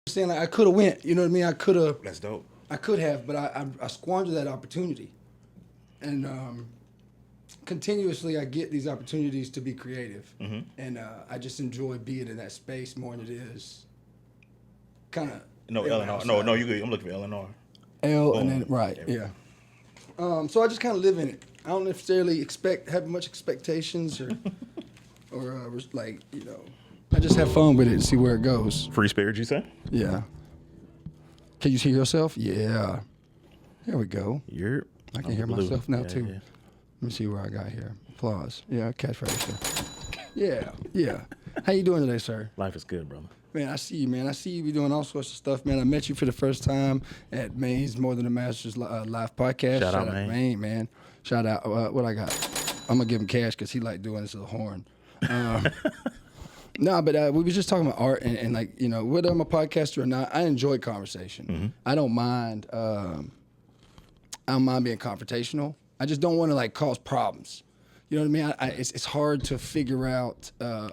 saying like I could have went. You know what I mean? I could have. That's dope. I could have, but I squandered that opportunity, and continuously I get these opportunities to be creative, and I just enjoy being in that space more than it is kind of. No, Eleanor. No, you good. I'm looking for Eleanor. L Boom. and then right, yeah. So I just kind of live in it. I don't necessarily have much expectations or like I just have fun with it and see where it goes. Free spirit, you say? Yeah. Can you hear yourself? Yeah. There we go. I can hear myself now too. Yeah. Let me see where I got here. Applause. Yeah, catch register. Yeah. How you doing today, sir? Life is good, brother. Man, I see you, man. I see you be doing all sorts of stuff, man. I met you for the first time at Maine's More Than a Masters live podcast. Shout out Maine. Man. Shout out. What I got? I'm going to give him cash because he like doing this little horn. No, but we were just talking about art and like, whether I'm a podcaster or not, I enjoy conversation. Mm-hmm. I don't mind being confrontational. I just don't want to like cause problems. You know what I mean? It's hard to figure out how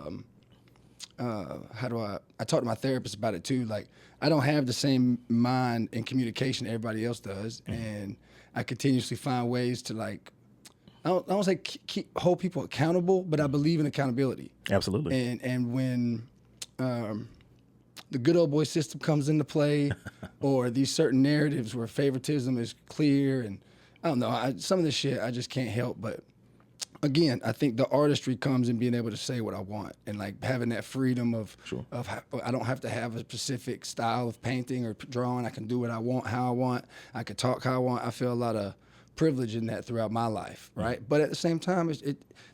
do I talk to my therapist about it too. Like I don't have the same mind and communication everybody else does. And I continuously find ways to like, I don't say hold people accountable, but I believe in accountability. Absolutely. And when the good old boy system comes into play, or these certain narratives where favoritism is clear, and I don't know, some of this shit I just can't help. But again, I think the artistry comes in being able to say what I want and like having that freedom of I don't have to have a specific style of painting or drawing. I can do what I want, how I want. I can talk how I want. I feel a lot of privilege in that throughout my life, right? But at the same time,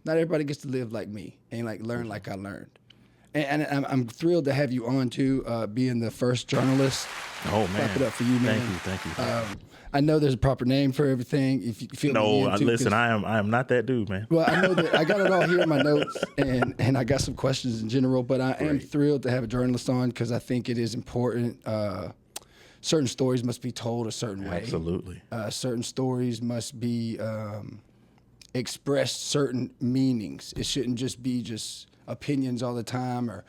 not everybody gets to live like me and like learn like I learned. And I'm thrilled to have you on too, being the first journalist. Oh man, clap it up for you, man. Thank you. I know there's a proper name for everything. If you feel listen, I am not that dude, man. Well, I know that I got it all here in my notes, and I got some questions in general. But I am thrilled to have a journalist on because I think it is important. Certain stories must be told a certain way. Absolutely. Certain stories must be expressed certain meanings. It shouldn't just be opinions all the time or,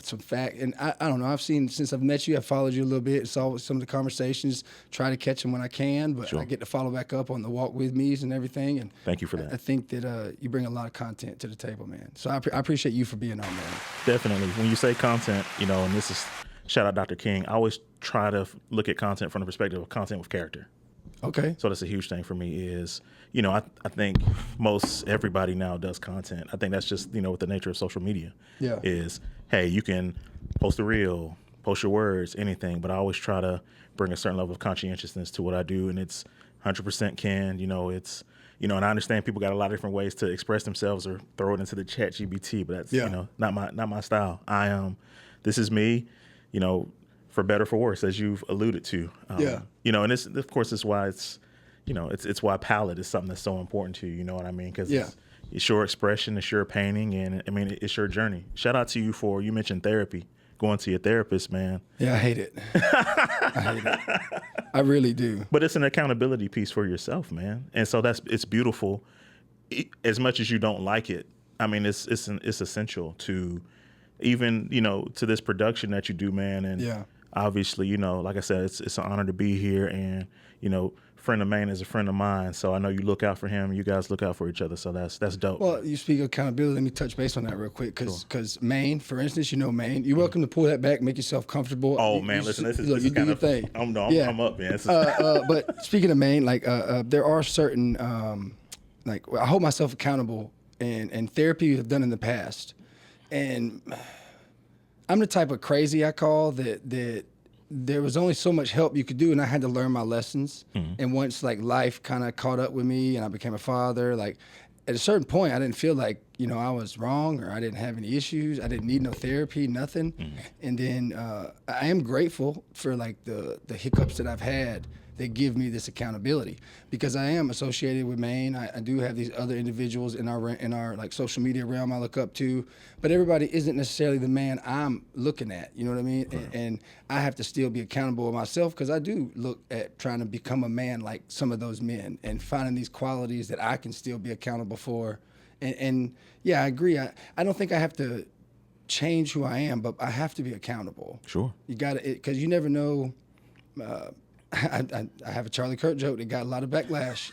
some fact. And I don't know. I've seen, since I've met you, I've followed you a little bit, saw some of the conversations, try to catch them when I can, but I get to follow back up on the walk with me's and everything. And thank you for that. I think that you bring a lot of content to the table, man. So I appreciate you for being on, man. Definitely. When you say content, and this is, shout out Dr. King, I always try to look at content from the perspective of content with character. Okay. So that's a huge thing for me is, I think most everybody now does content. I think that's just, with the nature of social media. Yeah. Is, hey, you can post a reel, post your words, anything, but I always try to bring a certain level of conscientiousness to what I do, and it's 100% Ken. It's, and I understand people got a lot of different ways to express themselves or throw it into the chat GBT, but that's, not my style. This is me, for better or for worse, as you've alluded to. And this, of course, is why it's why palette is something that's so important to you. You know what I mean? Because it's your expression, it's your painting, and I mean, it's your journey. Shout out to you you mentioned therapy, going to your therapist, man. Yeah, I hate it. I hate it. I really do. But it's an accountability piece for yourself, man. And so it's beautiful. As much as you don't like it, I mean, it's essential to even, to this production that you do, man. And obviously, like I said, it's an honor to be here, and, friend of Maine is a friend of mine. So I know you look out for him. You guys look out for each other. So that's dope. Well, you speak of accountability. Let me touch base on that real quick. Because Maine, for instance, Maine, you're welcome to pull that back, make yourself comfortable. Oh, man, listen, this is kind of thing. I'm up, man. But speaking of Maine, like there are certain, I hold myself accountable, and therapy I've done in the past. And I'm the type of crazy I call that there was only so much help you could do, and I had to learn my lessons. Mm-hmm. And once life kind of caught up with me and I became a father, at a certain point I didn't feel like, I was wrong or I didn't have any issues. I didn't need no therapy, nothing. Mm-hmm. And then I am grateful for the hiccups that I've had that give me this accountability, because I am associated with Maine. I do have these other individuals in our social media realm I look up to, but everybody isn't necessarily the man I'm looking at. You know what I mean? Right. And I have to still be accountable of myself, because I do look at trying to become a man like some of those men and finding these qualities that I can still be accountable for. And yeah, I agree. I don't think I have to change who I am, but I have to be accountable. Sure. You got to, because you never know. I have a Charlie Kirk joke that got a lot of backlash.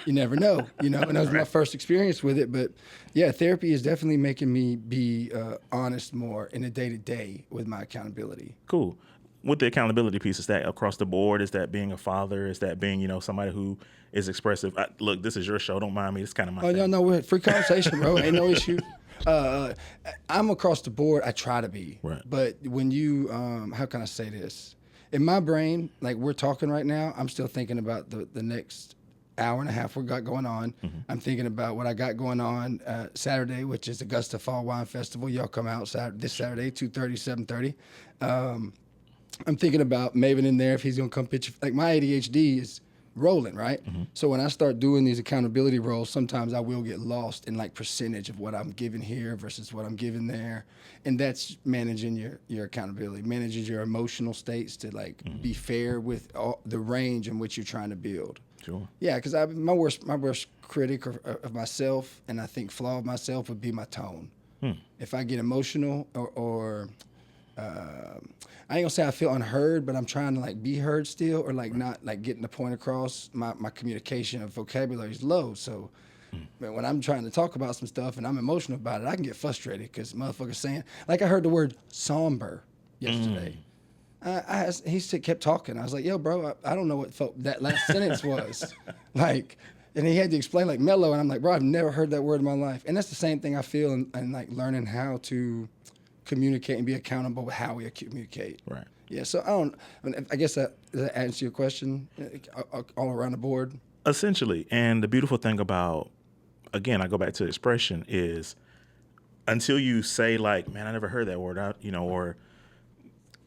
You never know, and that was my first experience with it. But yeah, therapy is definitely making me be honest more in the day-to-day with my accountability. Cool. With the accountability piece, is that across the board? Is that being a father? Is that being, somebody who is expressive? Look, this is your show. Don't mind me. It's kind of my thing. No, we're free conversation, bro. Ain't no issue. I'm across the board. I try to be. Right. But when you, how can I say this? In my brain, like we're talking right now, I'm still thinking about the next hour and a half we got going on. Mm-hmm. I'm thinking about what I got going on Saturday, which is Augusta Fall Wine Festival. Y'all come out this Saturday, 2:30, 7:30. I'm thinking about Maven in there if he's gonna come pitch. Like my ADHD is rolling, right? Mm-hmm. So when I start doing these accountability roles, sometimes I will get lost in like percentage of what I'm giving here versus what I'm giving there. And that's managing your accountability, managing your emotional states to like be fair with all the range in which you're trying to build. Sure. Yeah, because my worst critic of myself, and I think flaw of myself, would be my tone. If I get emotional or I ain't gonna say I feel unheard, but I'm trying to like be heard still, or like not like getting the point across. My communication of vocabulary is low, so when I'm trying to talk about some stuff and I'm emotional about it, I can get frustrated because motherfuckers saying, like I heard the word somber yesterday. He kept talking. I was like, yo, bro, I don't know what that last sentence was. Like, and he had to explain like mellow, and I'm like, bro, I've never heard that word in my life. And that's the same thing I feel in like learning how to communicate and be accountable with how we communicate. Right. Yeah. So I guess that answers your question all around the board. Essentially. And the beautiful thing about, again, I go back to expression is until you say like, man, I never heard that word out,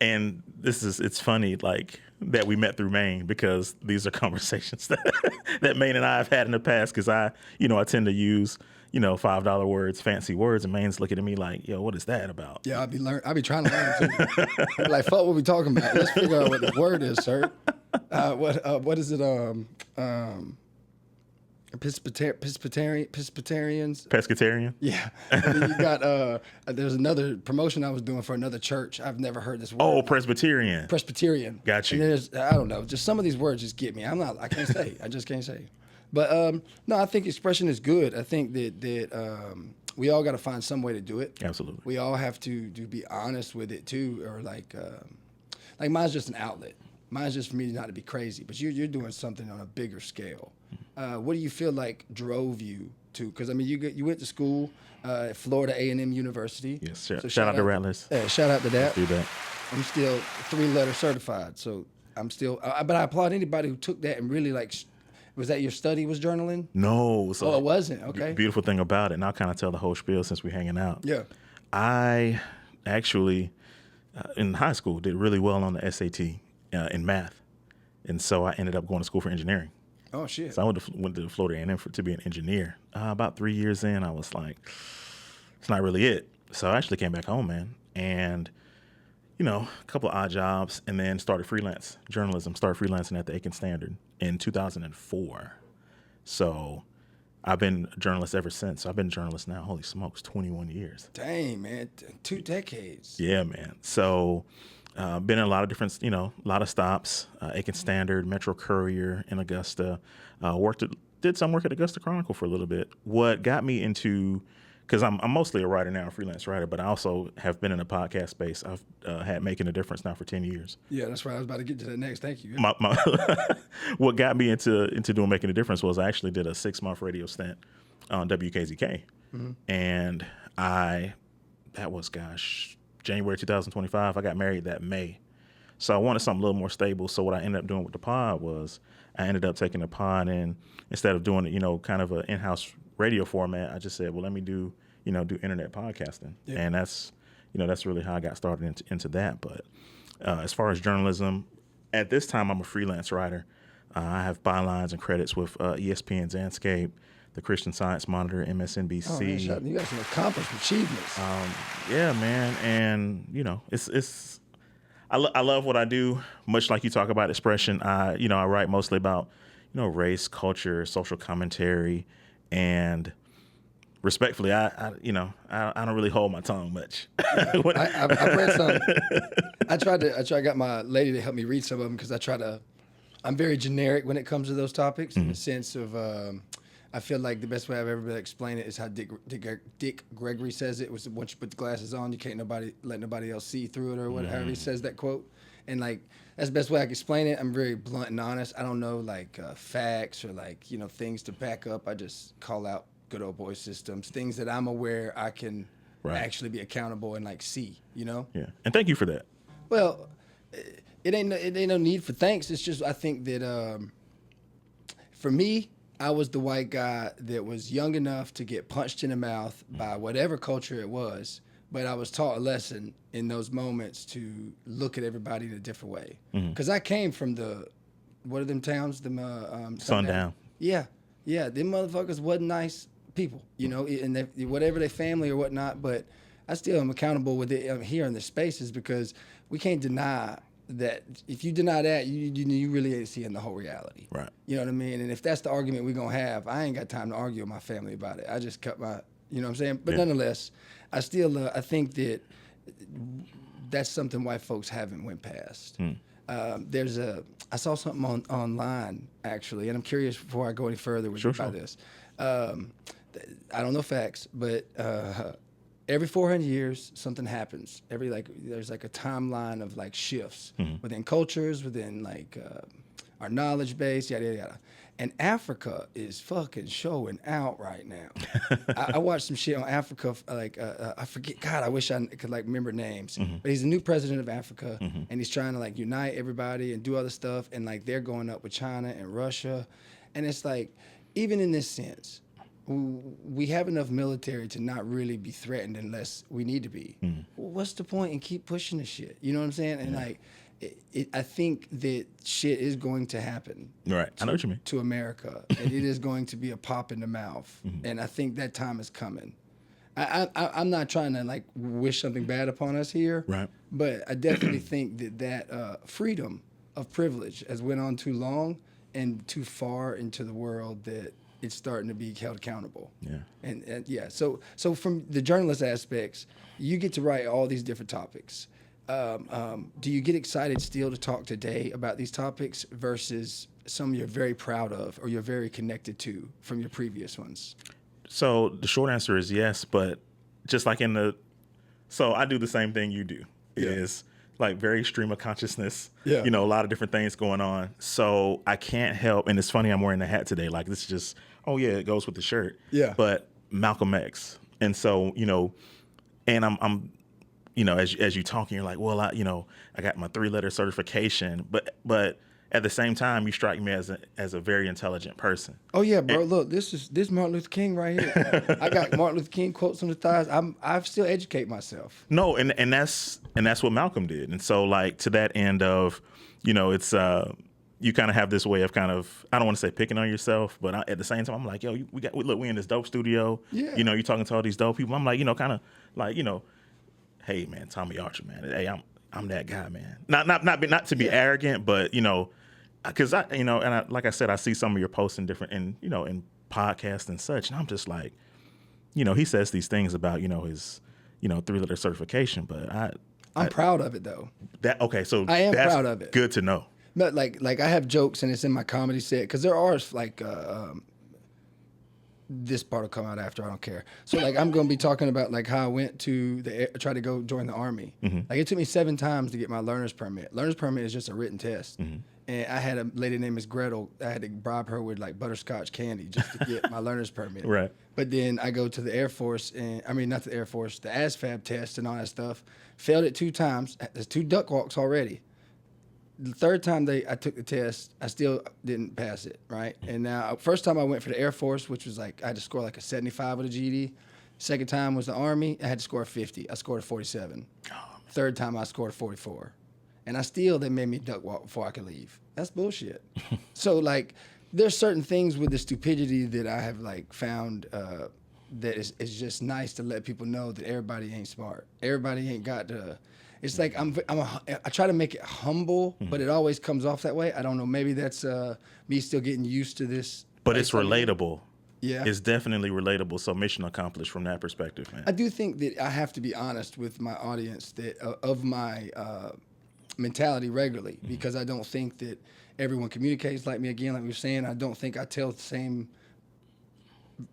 and it's funny, like that we met through Maine, because these are conversations that Maine and I have had in the past. Cause I tend to use, $5 words, fancy words, and Maine's looking at me like, yo, what is that about? Yeah, I'll be trying to learn too. Like, fuck what we talking about. Let's figure out what the word is, sir. What is it? Pescatarians. Pescatarian? Yeah. And then you got there's another promotion I was doing for another church. I've never heard this word. Oh, Presbyterian. Presbyterian. Got you. And there's, I don't know, just some of these words just get me. I can't say. I just can't say. But no, I think expression is good. I think that we all got to find some way to do it. Absolutely. We all have to be honest with it too, or like mine's just an outlet. Mine's just for me not to be crazy. But you're doing something on a bigger scale. What do you feel like drove you to? Because I mean, you went to school at Florida A&M University. Yes, so shout out to Rattlers. Shout out to that. Let's do that. I'm still 3-letter certified, so I'm still. But I applaud anybody who took that and really like. Was that your study? Was journaling? No. So it wasn't. Okay. Beautiful thing about it, and I'll kind of tell the whole spiel since we're hanging out. Yeah. I actually in high school did really well on the SAT in math, and so I ended up going to school for engineering. Oh shit! So I went to Florida A&M to be an engineer. About 3 years in, I was like, it's not really it. So I actually came back home, man, and a couple of odd jobs, and then started freelance journalism. Started freelancing at the Aiken Standard in 2004. So I've been a journalist ever since. So I've been a journalist now. Holy smokes, 21 years. Dang, man, 2 decades. Yeah, man. So. Been in a lot of different, a lot of stops, Aiken Standard, Metro Courier in Augusta, did some work at Augusta Chronicle for a little bit. What got me into, because I'm mostly a writer now, a freelance writer, but I also have been in the podcast space. I've had Making a Difference now for 10 years. Yeah, that's right. I was about to get to that next. Thank you. What got me into doing Making a Difference was I actually did a 6-month radio stint on WKZK. Mm-hmm. And that was, January 2025, I got married that May. So I wanted something a little more stable. So what I ended up doing with the pod was I ended up taking the pod, and instead of doing it, kind of an in-house radio format, I just said, well, let me do internet podcasting. Yeah. And that's really how I got started into that. But as far as journalism, at this time, I'm a freelance writer. I have bylines and credits with ESPN Zandscape, the Christian Science Monitor, MSNBC. Oh, man, you got some accomplished achievements. Yeah, man, and it's. I love what I do. Much like you talk about expression, I write mostly about race, culture, social commentary, and respectfully, I don't really hold my tongue much. I've read some. I got my lady to help me read some of them because I'm very generic when it comes to those topics in the sense of, I feel like the best way I've ever been able to explain it is how Dick Gregory says it, was once you put the glasses on, you can't let nobody else see through it or whatever he says that quote. And like, that's the best way I can explain it. I'm very blunt and honest. I don't know like facts or like, things to back up. I just call out good old boy systems, things that I'm aware I can actually be accountable and like see, Yeah. And thank you for that. Well, it ain't no need for thanks. It's just I think that for me, I was the white guy that was young enough to get punched in the mouth by whatever culture it was, but I was taught a lesson in those moments to look at everybody in a different way. Because I came from what are them towns? Sundown. Yeah, them motherfuckers wasn't nice people, and whatever their family or whatnot, but I still am accountable with it here in the spaces because we can't deny that. If you deny that, you really ain't seeing the whole reality. Right. You know what I mean? And if that's the argument we're going to have, I ain't got time to argue with my family about it. I just cut my, you know what I'm saying? But nonetheless, I still, I think that that's something white folks haven't went past. I saw something online actually, and I'm curious before I go any further with you about this. I don't know facts, but every 400 years something happens. There's like a timeline of like shifts within cultures, within like our knowledge base, yada yada yada. And Africa is fucking showing out right now. I watched some shit on Africa, like I forget. God, I wish I could like remember names. But he's the new president of Africa, and he's trying to like unite everybody and do other stuff. And like they're going up with China and Russia, and it's like even in this sense, we have enough military to not really be threatened unless we need to be. Well, what's the point in keep pushing the shit? You know what I'm saying? And like. I think that shit is going to happen. Right. I know what you mean. To America. And it is going to be a pop in the mouth. And I think that time is coming. I'm not trying to like wish something bad upon us here. Right. But I definitely think that freedom of privilege has went on too long and too far into the world that it's starting to be held accountable. Yeah. And yeah. So from the journalist aspects, you get to write all these different topics. Do you get excited still to talk today about these topics versus some you're very proud of or you're very connected to from your previous ones? So the short answer is yes, but just like so I do the same thing you do. It is like very stream of consciousness, a lot of different things going on. So I can't help, and it's funny I'm wearing the hat today. Like this is just, it goes with the shirt. Yeah. But Malcolm X. And so, and I'm as you talking, you're like, well, I got my 3-letter certification, but at the same time, you strike me as a very intelligent person. Oh yeah, bro. Look, this Martin Luther King right here. I got Martin Luther King quotes on the thighs. I still educate myself. No, and that's what Malcolm did. And so like to that end of, it's you kind of have this way of kind of, I don't want to say picking on yourself, but at the same time, I'm like, we in this dope studio. Yeah. You're talking to all these dope people. I'm like, kind of like, hey man, Tommy Archer, man. Hey, I'm that guy, man. Not to be arrogant, but because like I said, I see some of your posts in different in podcasts and such, and I'm just like, he says these things about his 3-letter certification, but I'm proud of it though. So I am proud of it. Good to know. But like I have jokes and it's in my comedy set because there are like. This part will come out after. I don't care. So like I'm going to be talking about like how I went to try to go join the Army. Like it took me 7 times to get my learner's permit. Learner's permit is just a written test. And I had a lady named Miss Gretel. I had to bribe her with like butterscotch candy just to get my learner's permit. Right. But then I go to the Air Force the ASVAB test and all that stuff. Failed it 2 times. There's 2 duck walks already. The 3rd time I took the test, I still didn't pass it, right? And now, first time I went for the Air Force, which was like, I had to score like a 75 with a GED. Second time was the Army, I had to score a 50. I scored a 47. Third time I scored a 44. And they made me duck walk before I could leave. That's bullshit. So like, there's certain things with the stupidity that I have like found that is just nice to let people know that everybody ain't smart. Everybody ain't got the... It's like I try to make it humble, but it always comes off that way. I don't know. Maybe that's me still getting used to this. But it's relatable. Yeah. is definitely relatable. So mission accomplished from that perspective, man. I do think that I have to be honest with my audience that of my mentality regularly, because I don't think that everyone communicates like me. Again, like we were saying, I don't think I tell the same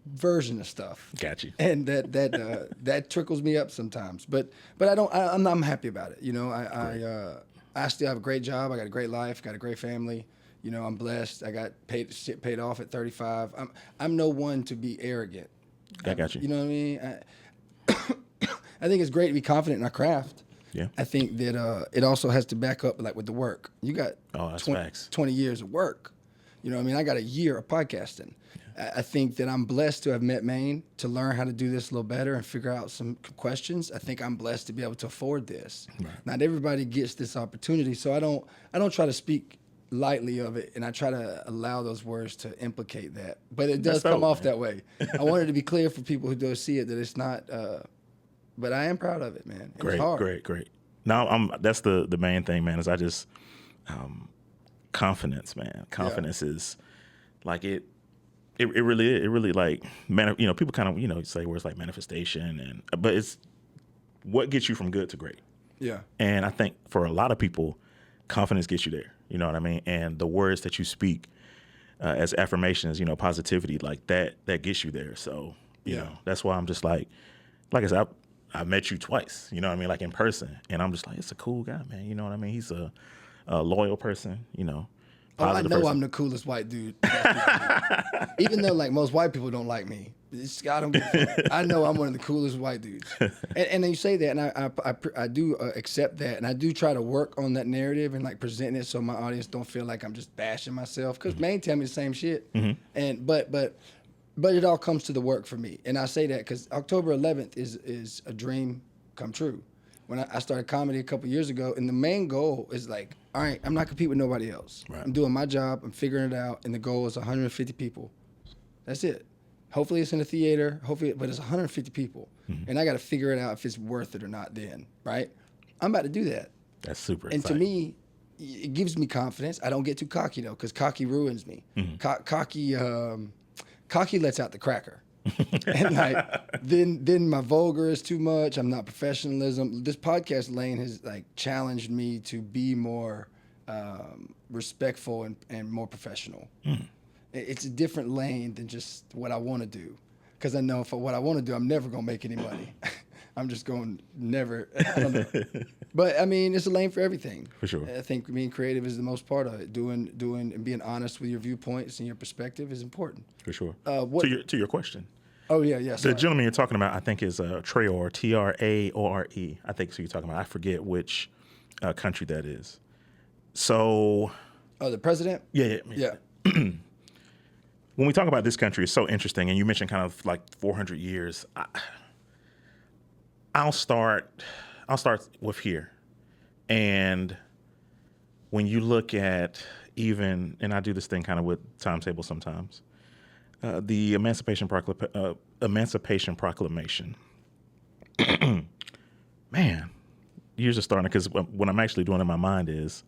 version of stuff. Got you. And that trickles me up sometimes. But I don't. I'm happy about it. You know, I still have a great job. I got a great life. Got a great family. You know, I'm blessed. I got paid off at 35. I'm no one to be arrogant. I got you. You know what I mean? I think it's great to be confident in our craft. Yeah. I think that it also has to back up, like with the work. You got That's 20, facts. 20 years of work. You know what I mean? I got a year of podcasting. I think that I'm blessed to have met Main, to learn how to do this a little better and figure out some questions. I think I'm blessed to be able to afford this. Right. Not everybody gets this opportunity, so I don't try to speak lightly of it, and I try to allow those words to implicate that. But it does come off that way. I wanted to be clear for people who don't see it that it's not. But I am proud of it, man. Great, it's hard. great. Now that's the main thing, man. Is I just confidence, man. Confidence is like it. It really like people kind of say words like manifestation but it's what gets you from good to great. Yeah. And I think for a lot of people, confidence gets you there. You know what I mean? And the words that you speak as affirmations, positivity, like that gets you there. So you know that's why I'm just like I said, I met you twice. You know what I mean? Like in person, and I'm just like, it's a cool guy, man. You know what I mean? He's a loyal person. I know person. I'm the coolest white dude. Even though like most white people don't like me, I know I'm one of the coolest white dudes. And then you say that, and I do accept that, and I do try to work on that narrative and like present it so my audience don't feel like I'm just bashing myself. Because Main tell me the same shit, and but it all comes to the work for me, and I say that because October 11th is a dream come true. When I started comedy a couple years ago, and the main goal is like, all right, I'm not competing with nobody else. Right. I'm doing my job. I'm figuring it out, and the goal is 150 people. That's it. Hopefully it's in a theater. But it's 150 people, and I got to figure it out if it's worth it or not. Then, right? I'm about to do that. That's super And exciting. to me, it gives me confidence. I don't get too cocky though, because cocky ruins me. Cocky lets out the cracker. And like then my vulgar is too much. I'm not professionalism. This podcast lane has like challenged me to be more respectful and more professional. It's a different lane than just what I want to do, because I know for what I want to do, I'm never gonna make any money. I'm just going never. I don't know. But I mean, it's a lane for everything. For sure. I think being creative is the most part of it. Doing and being honest with your viewpoints and your perspective is important. For sure. What? To your question. Oh yeah. The Sorry. gentleman you're talking about, I think, is Traore, Traore. I think so. You're talking about. I forget which country that is. So. Oh, the president. Yeah. When we talk about this country, it's so interesting, and you mentioned kind of like 400 years. I'll start with here, and when you look at even, and I do this thing kind of with timetable sometimes, the Emancipation Proclamation. Man, years are starting, because what I'm actually doing in my mind is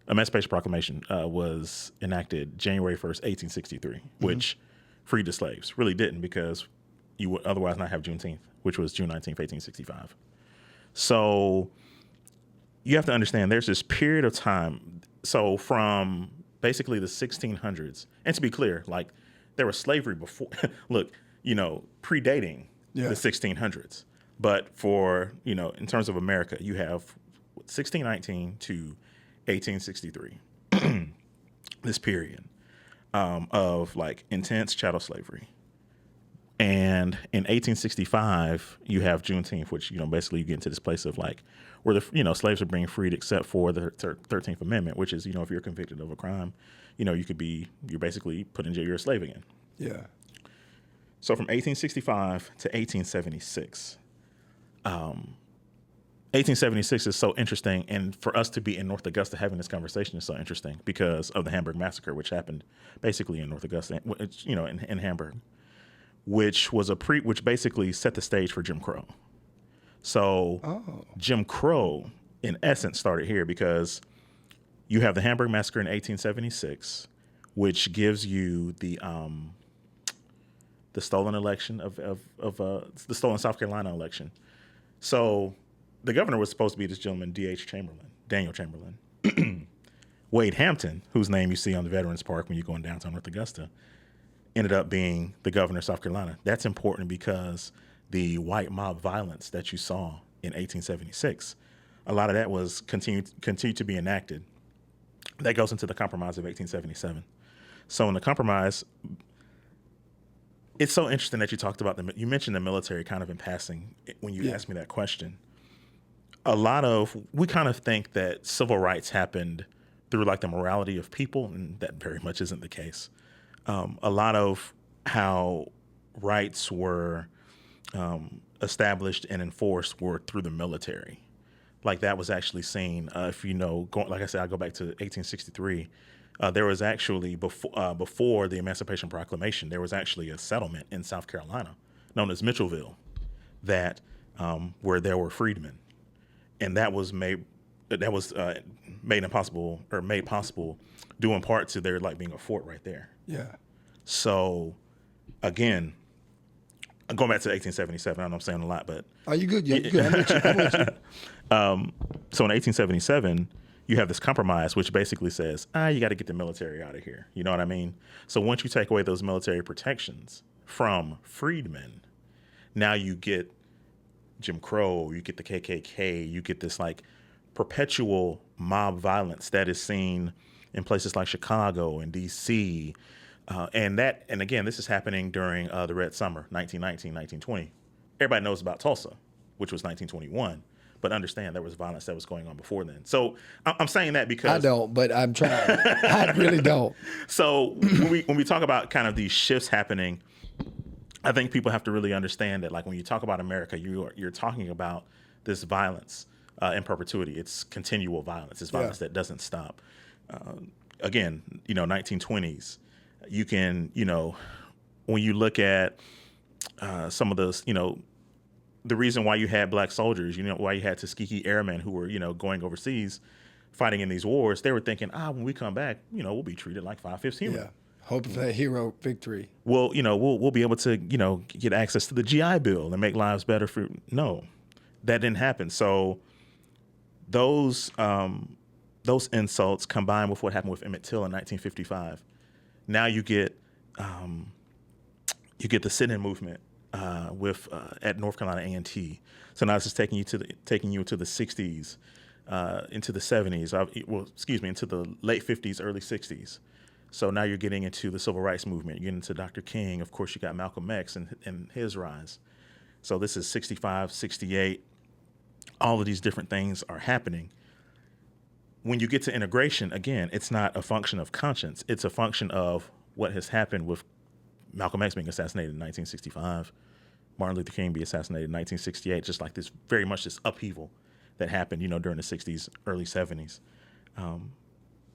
Emancipation Proclamation was enacted January 1st, 1863, which freed the slaves. Really didn't, because you would otherwise not have Juneteenth, which was June 19th, 1865. So you have to understand there's this period of time. So from basically the 1600s, and to be clear, like there was slavery before, look, predating the 1600s. But for, in terms of America, you have 1619 to 1863, this period of like intense chattel slavery. And in 1865, you have Juneteenth, which, basically you get into this place of like where the, slaves are being freed except for the 13th Amendment, which is, if you're convicted of a crime, you're basically put in jail, you're a slave again. Yeah. So from 1865 to 1876, 1876 is so interesting, and for us to be in North Augusta having this conversation is so interesting because of the Hamburg Massacre, which happened basically in North Augusta, in Hamburg, which basically set the stage for Jim Crow. So Jim Crow, in essence, started here because you have the Hamburg Massacre in 1876, which gives you the the stolen election of the stolen South Carolina election. So the governor was supposed to be this gentleman, Daniel Chamberlain. Wade Hampton, whose name you see on the Veterans Park when you're going downtown North Augusta, ended up being the governor of South Carolina. That's important because the white mob violence that you saw in 1876, a lot of that was continued to be enacted. That goes into the Compromise of 1877. So in the Compromise, it's so interesting that you talked about you mentioned the military kind of in passing when you asked me that question. We kind of think that civil rights happened through like the morality of people, and that very much isn't the case. A lot of how rights were established and enforced were through the military. Like that was actually seen, if you know, like I said, I go back to 1863. There was actually, before the Emancipation Proclamation, there was actually a settlement in South Carolina known as Mitchellville that where there were freedmen. And that was made possible due in part to there like being a fort right there. Yeah. So again, going back to 1877, I know I'm saying a lot, but are you good? Yeah, good. I'm with you. So in 1877, you have this compromise, which basically says, you got to get the military out of here. You know what I mean? So once you take away those military protections from freedmen, now you get Jim Crow, you get the KKK, you get this like perpetual mob violence that is seen in places like Chicago and DC. And again, this is happening during the Red Summer, 1919, 1920. Everybody knows about Tulsa, which was 1921. But understand there was violence that was going on before then. So I'm saying that because I don't, but I'm trying. I really don't. So when we talk about kind of these shifts happening, I think people have to really understand that, like when you talk about America, you're talking about this violence in perpetuity. It's continual violence. It's violence that doesn't stop. Again, 1920s. You can, when you look at some of those, the reason why you had black soldiers, why you had Tuskegee Airmen who were, going overseas fighting in these wars, they were thinking, when we come back, we'll be treated like 5/5 human. Yeah. Hope for that hero victory. Well, we'll be able to, get access to the GI Bill and make lives better for. No, that didn't happen. So those insults combined with what happened with Emmett Till in 1955, now you get the sit-in movement at North Carolina A&T. So now this is taking you into the 60s, into the 70s. Into the late 50s, early 60s. So now you're getting into the civil rights movement. You're getting into Dr. King. Of course, you got Malcolm X and his rise. So this is 65, 68. All of these different things are happening. When you get to integration, again, it's not a function of conscience. It's a function of what has happened with Malcolm X being assassinated in 1965, Martin Luther King being assassinated in 1968, just like this very much this upheaval that happened, during the 60s, early 70s.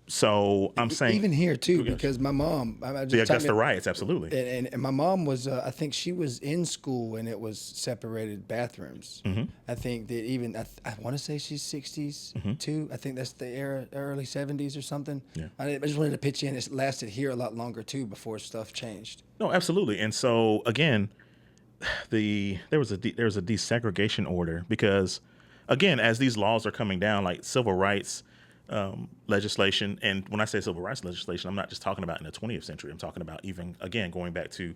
So I'm saying even here too, because my mom, the Augusta riots, absolutely, and my mom was, I think she was in school and it was separated bathrooms. Mm-hmm. I think that even I want to say she's 60s too. I think that's the era, early 70s or something. Yeah. I just wanted to pitch in. It lasted here a lot longer too before stuff changed. No, absolutely. And so again, there was a desegregation order because, again, as these laws are coming down, like civil rights legislation, and when I say civil rights legislation, I'm not just talking about in the 20th century. I'm talking about even, again, going back to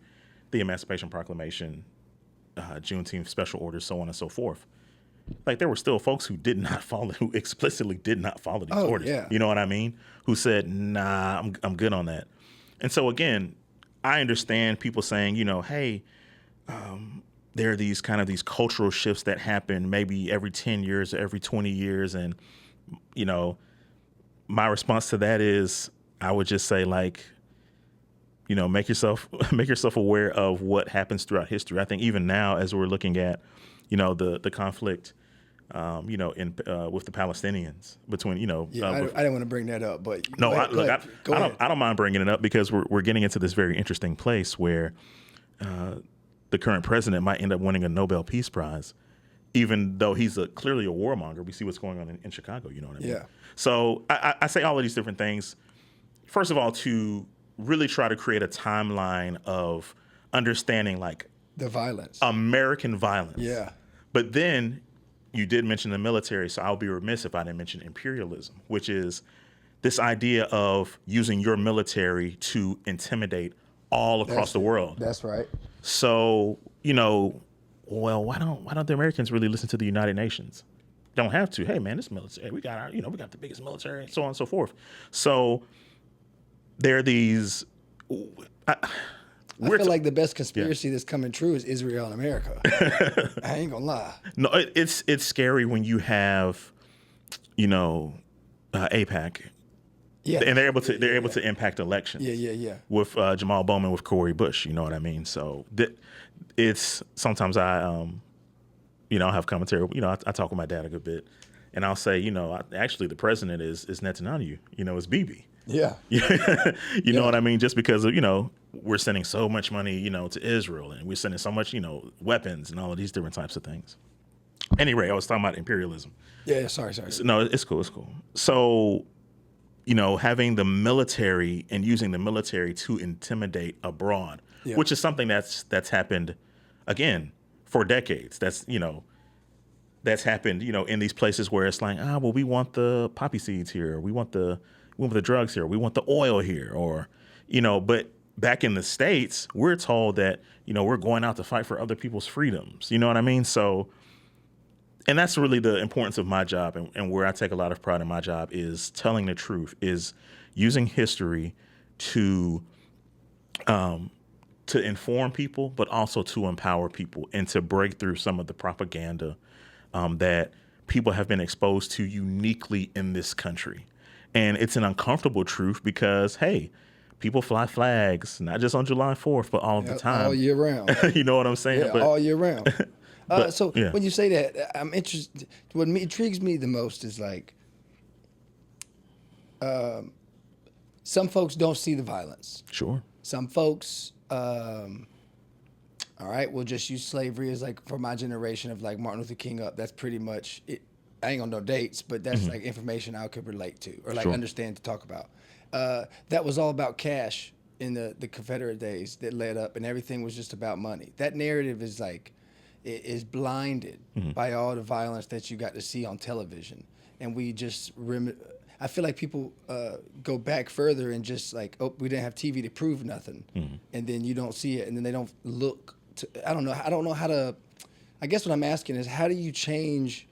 the Emancipation Proclamation, Juneteenth special orders, so on and so forth. Like there were still folks who who explicitly did not follow these orders. Yeah. You know what I mean? Who said, nah, I'm good on that. And so again, I understand people saying, hey, there are these cultural shifts that happen maybe every 10 years or every 20 years. And, my response to that is I would just say, like, make yourself aware of what happens throughout history. I think even now, as we're looking at, the conflict, with the Palestinians between, I didn't want to bring that up, but no, I don't mind bringing it up because we're getting into this very interesting place where the current president might end up winning a Nobel Peace Prize, even though he's clearly a warmonger. We see what's going on in Chicago, you know what I mean? Yeah. So I say all of these different things, first of all, to really try to create a timeline of understanding like The violence. American violence. Yeah. But then you did mention the military, so I'll be remiss if I didn't mention imperialism, which is this idea of using your military to intimidate all across the world. That's right. So, well, why don't the Americans really listen to the United Nations? Don't have to. Hey, man, this military, we got we got the biggest military, and so on and so forth. So there are these. I feel like the best conspiracy that's coming true is Israel and America. I ain't gonna lie. No, it's scary when you have, APAC. Yeah. And they're able to impact elections. Yeah. With Jamal Bowman, with Corey Bush, you know what I mean? So it's sometimes I have commentary. I talk with my dad a good bit, and I'll say, actually the president is Netanyahu. It's Bibi. Yeah. You know what I mean? Just because we're sending so much money, to Israel, and we're sending so much, weapons and all of these different types of things. Anyway, I was talking about imperialism. Yeah. Sorry. So, no, it's cool. So, having the military and using the military to intimidate abroad, which is something that's happened, again, for decades. That's happened, in these places where it's like, well, we want the poppy seeds here, or we want the drugs here, or we want the oil here, or, but back in the States, we're told that, we're going out to fight for other people's freedoms. You know what I mean? So, and that's really the importance of my job, and where I take a lot of pride in my job is telling the truth, is using history to inform people, but also to empower people and to break through some of the propaganda that people have been exposed to uniquely in this country. And it's an uncomfortable truth because, hey, people fly flags, not just on July 4th, but all of the time. All year round. You know what I'm saying? Yeah, all year round. Yeah. When you say that, I'm interested. What intrigues me the most is like, some folks don't see the violence. Sure. Some folks, all right, we'll just use slavery as like for my generation of like Martin Luther King up. That's pretty much it. I ain't gonna know dates, but that's like information I could relate to or like understand to talk about. That was all about cash in the Confederate days that led up, and everything was just about money. That narrative is like, is blinded by all the violence that you got to see on television. And we just, I feel like people go back further and just like, oh, we didn't have TV to prove nothing. And then you don't see it, and then they don't look to, I don't know how to, I guess what I'm asking is, how do you change,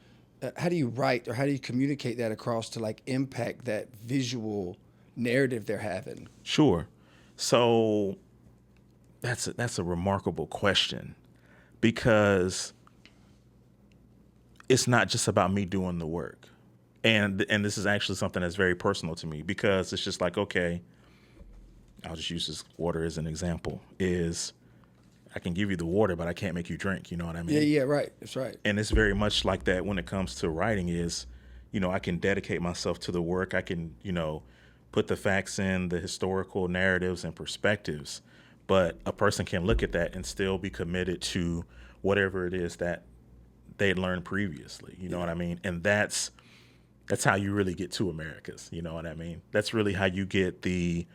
how do you write or how do you communicate that across to like impact that visual narrative they're having? Sure. So that's a remarkable question, because it's not just about me doing the work. And this is actually something that's very personal to me, because it's just like, okay, I'll just use this water as an example, is I can give you the water, but I can't make you drink. You know what I mean? Yeah, right. That's right. And it's very much like that when it comes to writing is, I can dedicate myself to the work. I can, put the facts in, the historical narratives and perspectives, but a person can look at that and still be committed to whatever it is that they learned previously. You know what I mean? And that's how you really get to Americas. You know what I mean? That's really how you get the,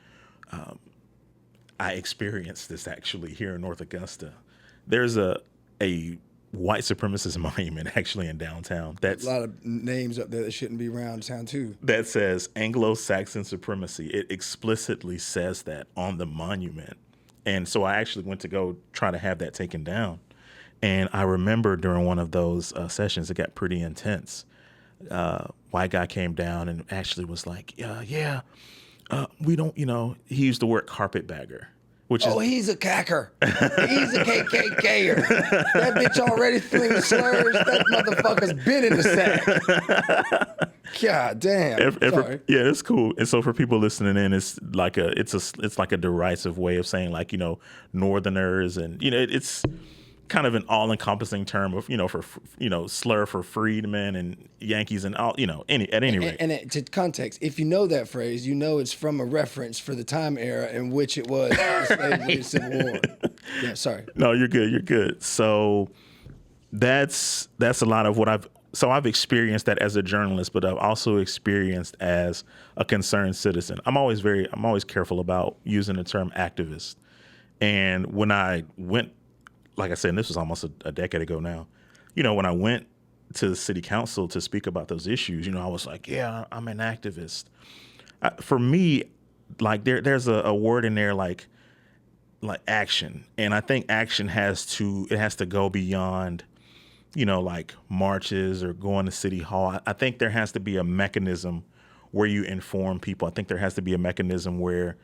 I experienced this actually here in North Augusta. There's a white supremacist monument actually in downtown. That's a lot of names up there that shouldn't be around town too. That says Anglo-Saxon supremacy. It explicitly says that on the monument. And so I actually went to go try to have that taken down. And I remember during one of those sessions, it got pretty intense. White guy came down and actually was like, we don't, he used the word carpetbagger. He's a cacker. He's a KKKer. That bitch already flinging slurs. That motherfucker's been in the sack. God damn. Sorry. Yeah, it's cool. And so for people listening in, it's like a derisive way of saying like, Northerners, and it's kind of an all-encompassing term of for slur for freedmen and Yankees and all at any rate. And to context, if you know that phrase, it's from a reference for the time era in which it was the slavery and Civil War. Yeah, sorry. No, you're good. You're good. So that's a lot of what I've experienced that as a journalist, but I've also experienced as a concerned citizen. I'm always careful about using the term activist, And when I went, like I said, and this was almost a decade ago now, when I went to the city council to speak about those issues, I was like, yeah, I'm an activist. For me, like there's a word in there like action. And I think action has to go beyond, like marches or going to city hall. I think there has to be a mechanism where you inform people. I think there has to be a mechanism where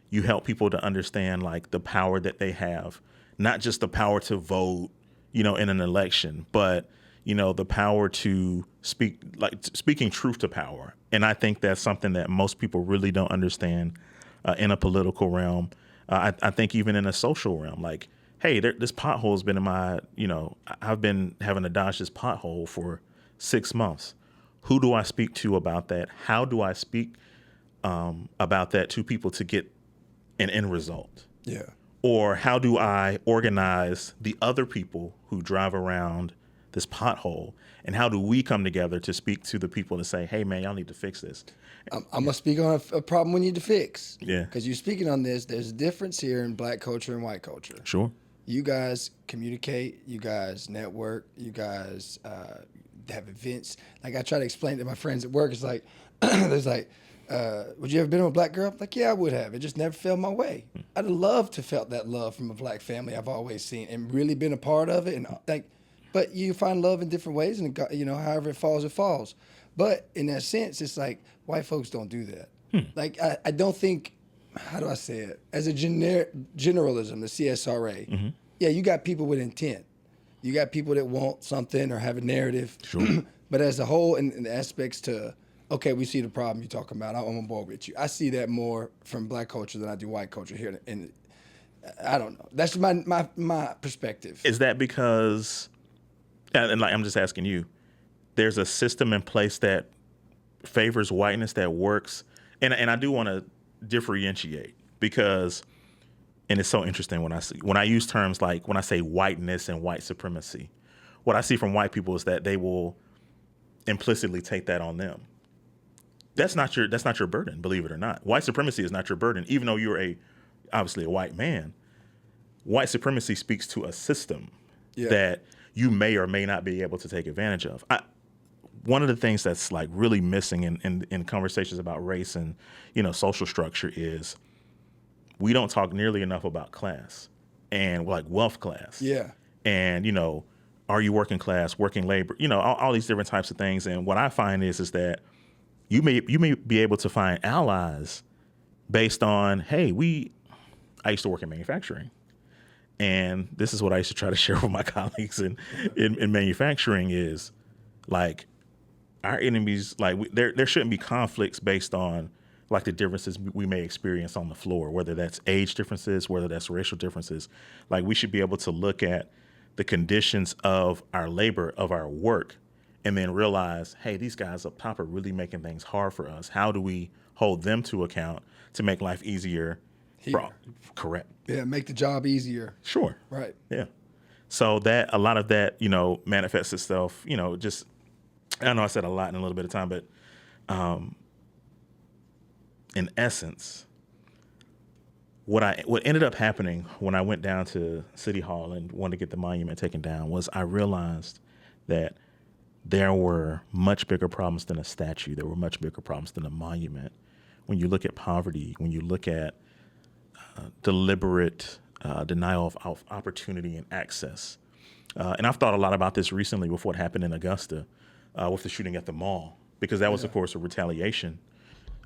you help people to understand like the power that they have, not just the power to vote, in an election, but the power to speak, like speaking truth to power. And I think that's something that most people really don't understand in a political realm. I think even in a social realm, like, hey, this pothole has been in my, I've been having to dodge this pothole for 6 months. Who do I speak to about that? How do I speak about that to people to get an end result? Yeah. Or how do I organize the other people who drive around this pothole, and how do we come together to speak to the people to say, hey, man, y'all need to fix this? I'm going to speak on a problem we need to fix. Yeah. Because you're speaking on this. There's a difference here in black culture and white culture. Sure. You guys communicate. You guys network. You guys have events. Like I try to explain to my friends at work. It's like, there's like, would you ever been with a black girl? Like, yeah, I would have. It just never fell my way. I'd love to felt that love from a black family I've always seen and really been a part of it. And like, but you find love in different ways, and however it falls, it falls. But in that sense, it's like white folks don't do that. Like I don't think, how do I say it? As a generalism, the CSRA, yeah, you got people with intent. You got people that want something or have a narrative. Sure. But as a whole, in the aspects to, okay, we see the problem you're talking about. I'm on board with you. I see that more from black culture than I do white culture here. And I don't know. That's my perspective. Is that because, and like I'm just asking you, there's a system in place that favors whiteness that works? And I do want to differentiate because, and it's so interesting when I use terms like when I say whiteness and white supremacy, what I see from white people is that they will implicitly take that on them. That's not your burden, believe it or not. White supremacy is not your burden, even though you're obviously a white man. White supremacy speaks to a system that you may or may not be able to take advantage of. One of the things that's like really missing in conversations about race and social structure is we don't talk nearly enough about class and like wealth class. Yeah. And are you working class, working labor? All these different types of things. And what I find is that you may be able to find allies based on, hey, I used to work in manufacturing. And this is what I used to try to share with my colleagues in manufacturing is like our enemies, like there shouldn't be conflicts based on like the differences we may experience on the floor, whether that's age differences, whether that's racial differences. Like we should be able to look at the conditions of our labor, of our work, and then realize, hey, these guys up top are really making things hard for us. How do we hold them to account to make life easier? Correct. Yeah, make the job easier. Sure. Right. Yeah. So that a lot of that, manifests itself, just, I know I said a lot in a little bit of time, but in essence, what ended up happening when I went down to City Hall and wanted to get the monument taken down was I realized that there were much bigger problems than a statue. There were much bigger problems than a monument. When you look at poverty, when you look at deliberate denial of opportunity and access. And I've thought a lot about this recently with what happened in Augusta with the shooting at the mall, because that was, of course, a retaliation,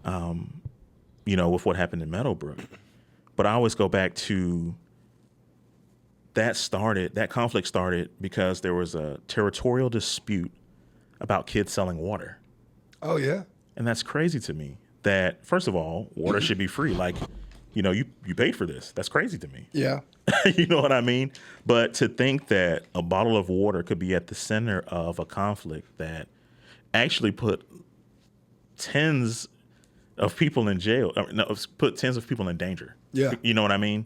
with what happened in Meadowbrook. But I always go back to that conflict started because there was a territorial dispute about kids selling water. Oh, yeah. And that's crazy to me that, first of all, water should be free. Like, you paid for this. That's crazy to me. Yeah. You know what I mean? But to think that a bottle of water could be at the center of a conflict that actually put tens of people in jail, put tens of people in danger. Yeah. You know what I mean?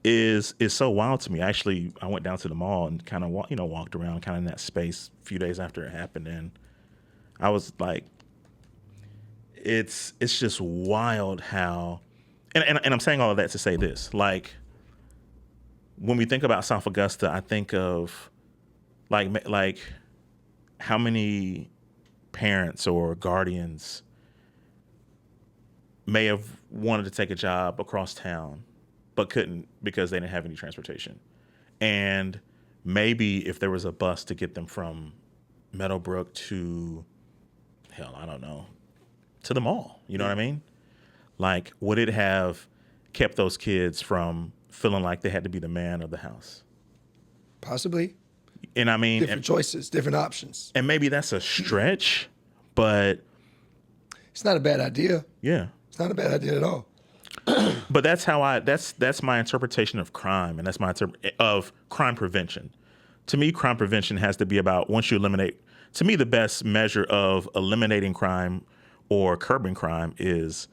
Is so wild to me. Actually, I went down to the mall and kind of walked around kind of in that space a few days after it happened, and I was like, it's just wild how, and I'm saying all of that to say this, like, when we think about South Augusta, I think of like how many parents or guardians may have wanted to take a job across town but couldn't because they didn't have any transportation. And maybe if there was a bus to get them from Meadowbrook to, hell, I don't know, to the mall, you know what I mean? Like, would it have kept those kids from feeling like they had to be the man of the house? Possibly. And I mean, Different choices, different options. and maybe that's a stretch, but It's not a bad idea. yeah. It's not a bad idea at all. But that's my interpretation of crime, and that's my of crime prevention. To me, crime prevention has to be about, once you eliminate. To me, the best measure of eliminating crime or curbing crime is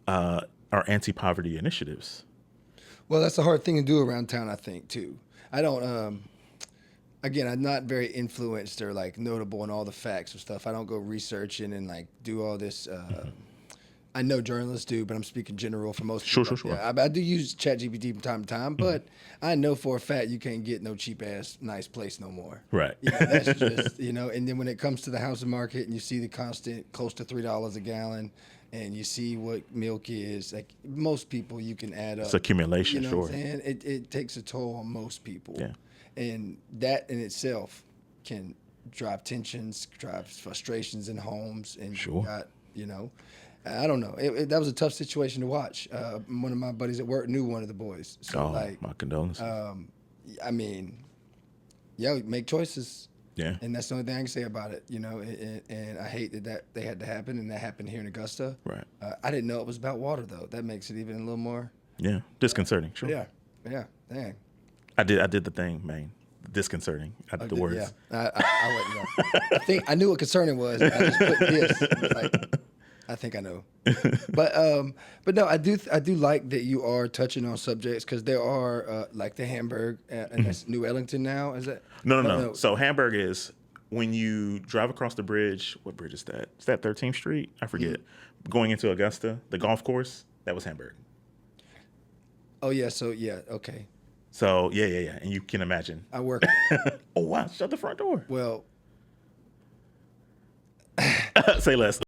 our anti-poverty initiatives. Well, that's a hard thing to do around town, I think, too. I don't, again, I'm not very influenced or like notable in all the facts and stuff. I don't go researching and like do all this. I know journalists do, but I'm speaking general for most people. Sure. Yeah, I do use ChatGPT from time to time, but I know for a fact you can't get no cheap ass nice place no more. Right. Yeah, that's just, and then when it comes to the housing market and you see the constant close to $3 a gallon and you see what milk is, like most people you can add up. It's accumulation, You know what sure. I'm saying? It takes a toll on most people. Yeah. And that in itself can drive tensions, drive frustrations in homes. And Sure. I don't know. That was a tough situation to watch. One of my buddies at work knew one of the boys. So My condolences. I mean, make choices. Yeah. And that's the only thing I can say about it, and I hate that they had to happen, and that happened here in Augusta. Right. I didn't know it was about water, though. That makes it even a little more. Yeah. Disconcerting. Sure. Yeah. Dang. I did the thing, man. Disconcerting. I did the words. Yeah. I wouldn't know. I think I knew what concerning was. I just put this. Like, I think I know. But no, I do like that you are touching on subjects, because there are like the Hamburg, and that's New Ellington now. Is that? No. So Hamburg is when you drive across the bridge. What bridge is that? Is that 13th Street? I forget. Going into Augusta, the golf course, that was Hamburg. Oh yeah. So yeah. Okay. So yeah. And you can imagine. I work. Oh wow! Shut the front door. Well, Say less. I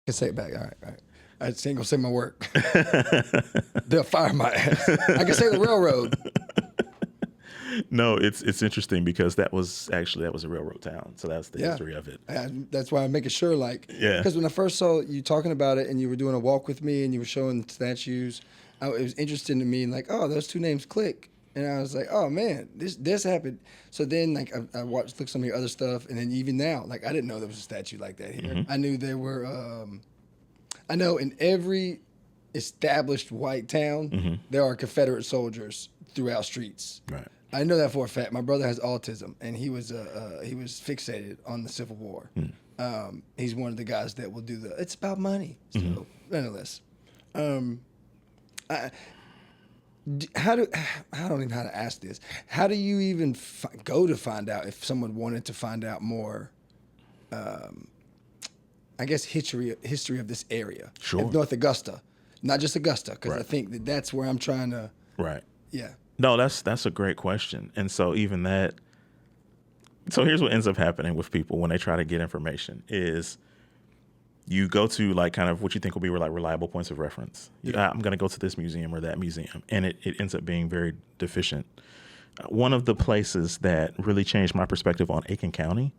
can say it back. All right. I just ain't gonna say my work. They'll fire my ass. I can say the railroad. No, it's interesting because that was a railroad town, so that's the history of it. That's why I'm making sure, because when I first saw you talking about it and you were doing a walk with me and you were showing statues, it was interesting to me, like, oh, those two names click. And I was like, oh man, this happened. So then, like, I looked some of your other stuff, and then even now, like, I didn't know there was a statue like that here. Mm-hmm. I knew there were. I know in every established white town, there are Confederate soldiers throughout streets. Right. I know that for a fact. My brother has autism, and he was fixated on the Civil War. He's one of the guys that will do it's about money. So, nonetheless, I don't even know how to ask this. How do you even go to find out if someone wanted to find out more? I guess history of this area, Sure. of North Augusta, not just Augusta, because I Right. think that's where I'm trying to. Right. Yeah. No, that's a great question. And so even that, so here's what ends up happening with people when they try to get information is you go to like kind of what you think will be like reliable points of reference. I'm going to go to this museum or that museum, and it ends up being very deficient. One of the places that really changed my perspective on Aiken County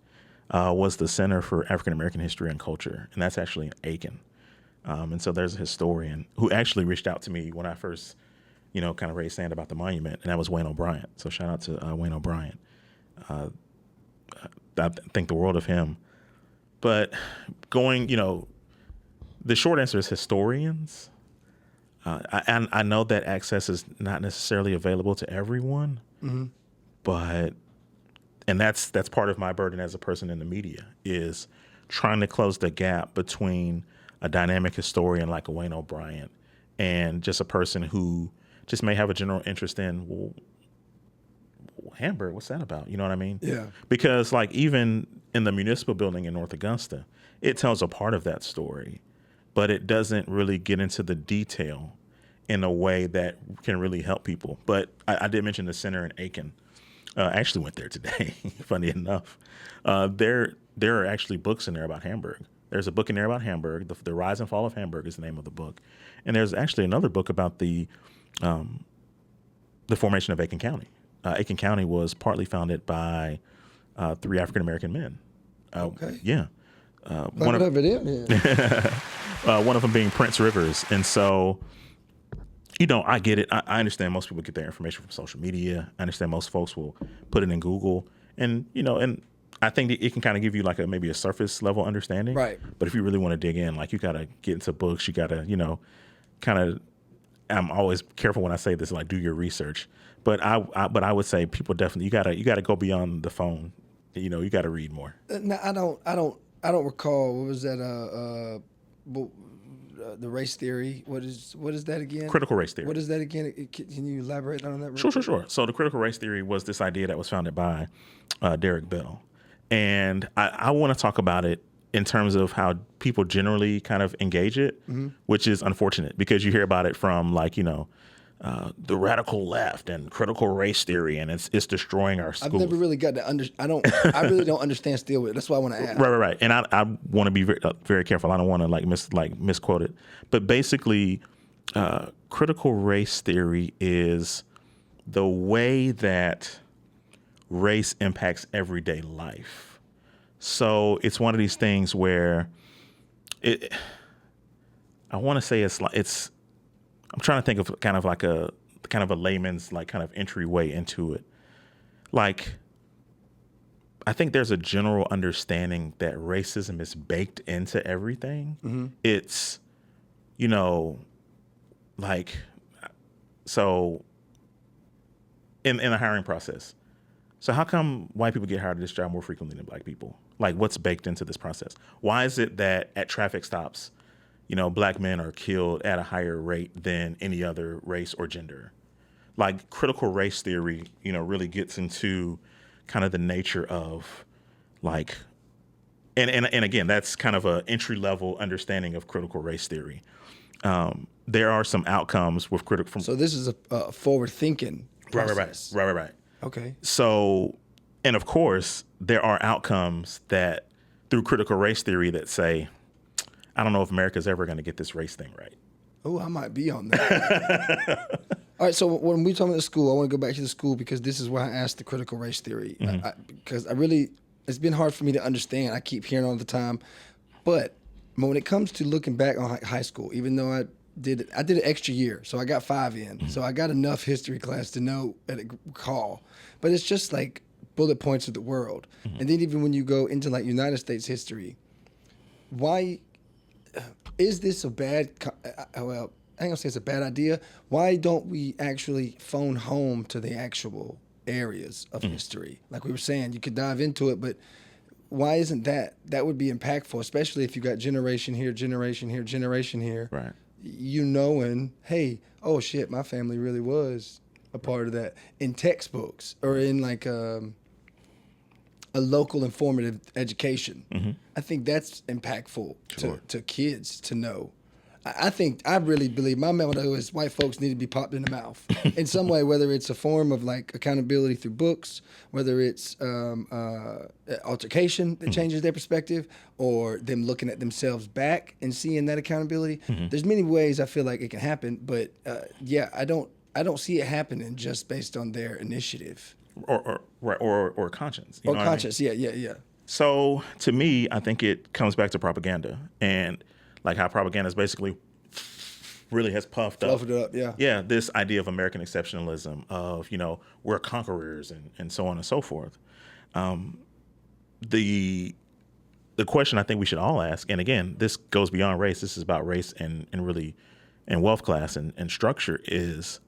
was the Center for African American History and Culture, and that's actually in Aiken. And so there's a historian who actually reached out to me when I first kind of raised sand about the monument, and that was Wayne O'Brien. So shout out to Wayne O'Brien. I think the world of him. But going, the short answer is historians. I know that access is not necessarily available to everyone, but, and that's part of my burden as a person in the media, is trying to close the gap between a dynamic historian like a Wayne O'Brien and just a person who just may have a general interest in, well, Hamburg, what's that about? You know what I mean? Yeah. Because like even in the municipal building in North Augusta, it tells a part of that story, but it doesn't really get into the detail in a way that can really help people. But I did mention the center in Aiken. I actually went there today, funny enough. There are actually books in there about Hamburg. There's a book in there about Hamburg. The Rise and Fall of Hamburg is the name of the book. And there's actually another book about the formation of Aiken County. Aiken County was partly founded by 3 African-American men. Okay. Yeah. One of them being Prince Rivers. And so, I get it. I understand most people get their information from social media. I understand most folks will put it in Google. And, and I think that it can kind of give you like maybe a surface level understanding. Right. But if you really want to dig in, like you got to get into books. You got to, kind of, I'm always careful when I say this, like do your research. But I would say people definitely, you got to go beyond the phone. You got to read more. No, I don't recall. What was that? The race theory. What is that again? Critical race theory. What is that again? Can you elaborate on that? Sure. So the critical race theory was this idea that was founded by Derek Bell, and I want to talk about it in terms of how people generally kind of engage it, which is unfortunate because you hear about it from like the radical left and critical race theory, and it's destroying our schools. I've never really got to I really don't understand still. That's why I want to ask. Right. And I want to be very, very careful. I don't want to misquote it. But basically, critical race theory is the way that race impacts everyday life. So it's one of these things where I want to say I'm trying to think of kind of a layman's like kind of entryway into it. Like, I think there's a general understanding that racism is baked into everything. Mm-hmm. It's, like, so in the hiring process. So how come white people get hired at this job more frequently than black people? Like, what's baked into this process? Why is it that at traffic stops, black men are killed at a higher rate than any other race or gender? Like, critical race theory, really gets into kind of the nature of like, and again, that's kind of an entry level understanding of critical race theory. There are some outcomes with critical. So this is a forward thinking process. Right. Okay. So, and of course, there are outcomes that through critical race theory that say, I don't know if America's ever going to get this race thing right. Oh, I might be on that. All right, so when we talk about the school, I want to go back to the school because this is where I asked the critical race theory. Mm-hmm. Because it's been hard for me to understand. I keep hearing all the time. But when it comes to looking back on high school, even though I did an extra year, so I got 5 in. Mm-hmm. So I got enough history class to know and recall. But it's just like bullet points of the world. Mm-hmm. And then even when you go into like United States history, why is this a bad, well, I ain't gonna say it's a bad idea. Why don't we actually phone home to the actual areas of history? Like we were saying, you could dive into it, but why isn't that? That would be impactful, especially if you got generation here, generation here, generation here. Right. Knowing, hey, oh shit, my family really was a part of that in textbooks or in like a local informative education. Mm-hmm. I think that's impactful to kids to know. I really believe my motto is white folks need to be popped in the mouth in some way, whether it's a form of like accountability through books, whether it's altercation that changes their perspective, or them looking at themselves back and seeing that accountability. Mm-hmm. There's many ways I feel like it can happen, but I don't see it happening just based on their initiative or conscience. Or conscience, I mean? Yeah. So to me, I think it comes back to propaganda and like how propaganda is basically really has puffed up. Yeah, this idea of American exceptionalism of, we're conquerors and so on and so forth. The question I think we should all ask, and again, this goes beyond race, this is about race and really and wealth class and structure, is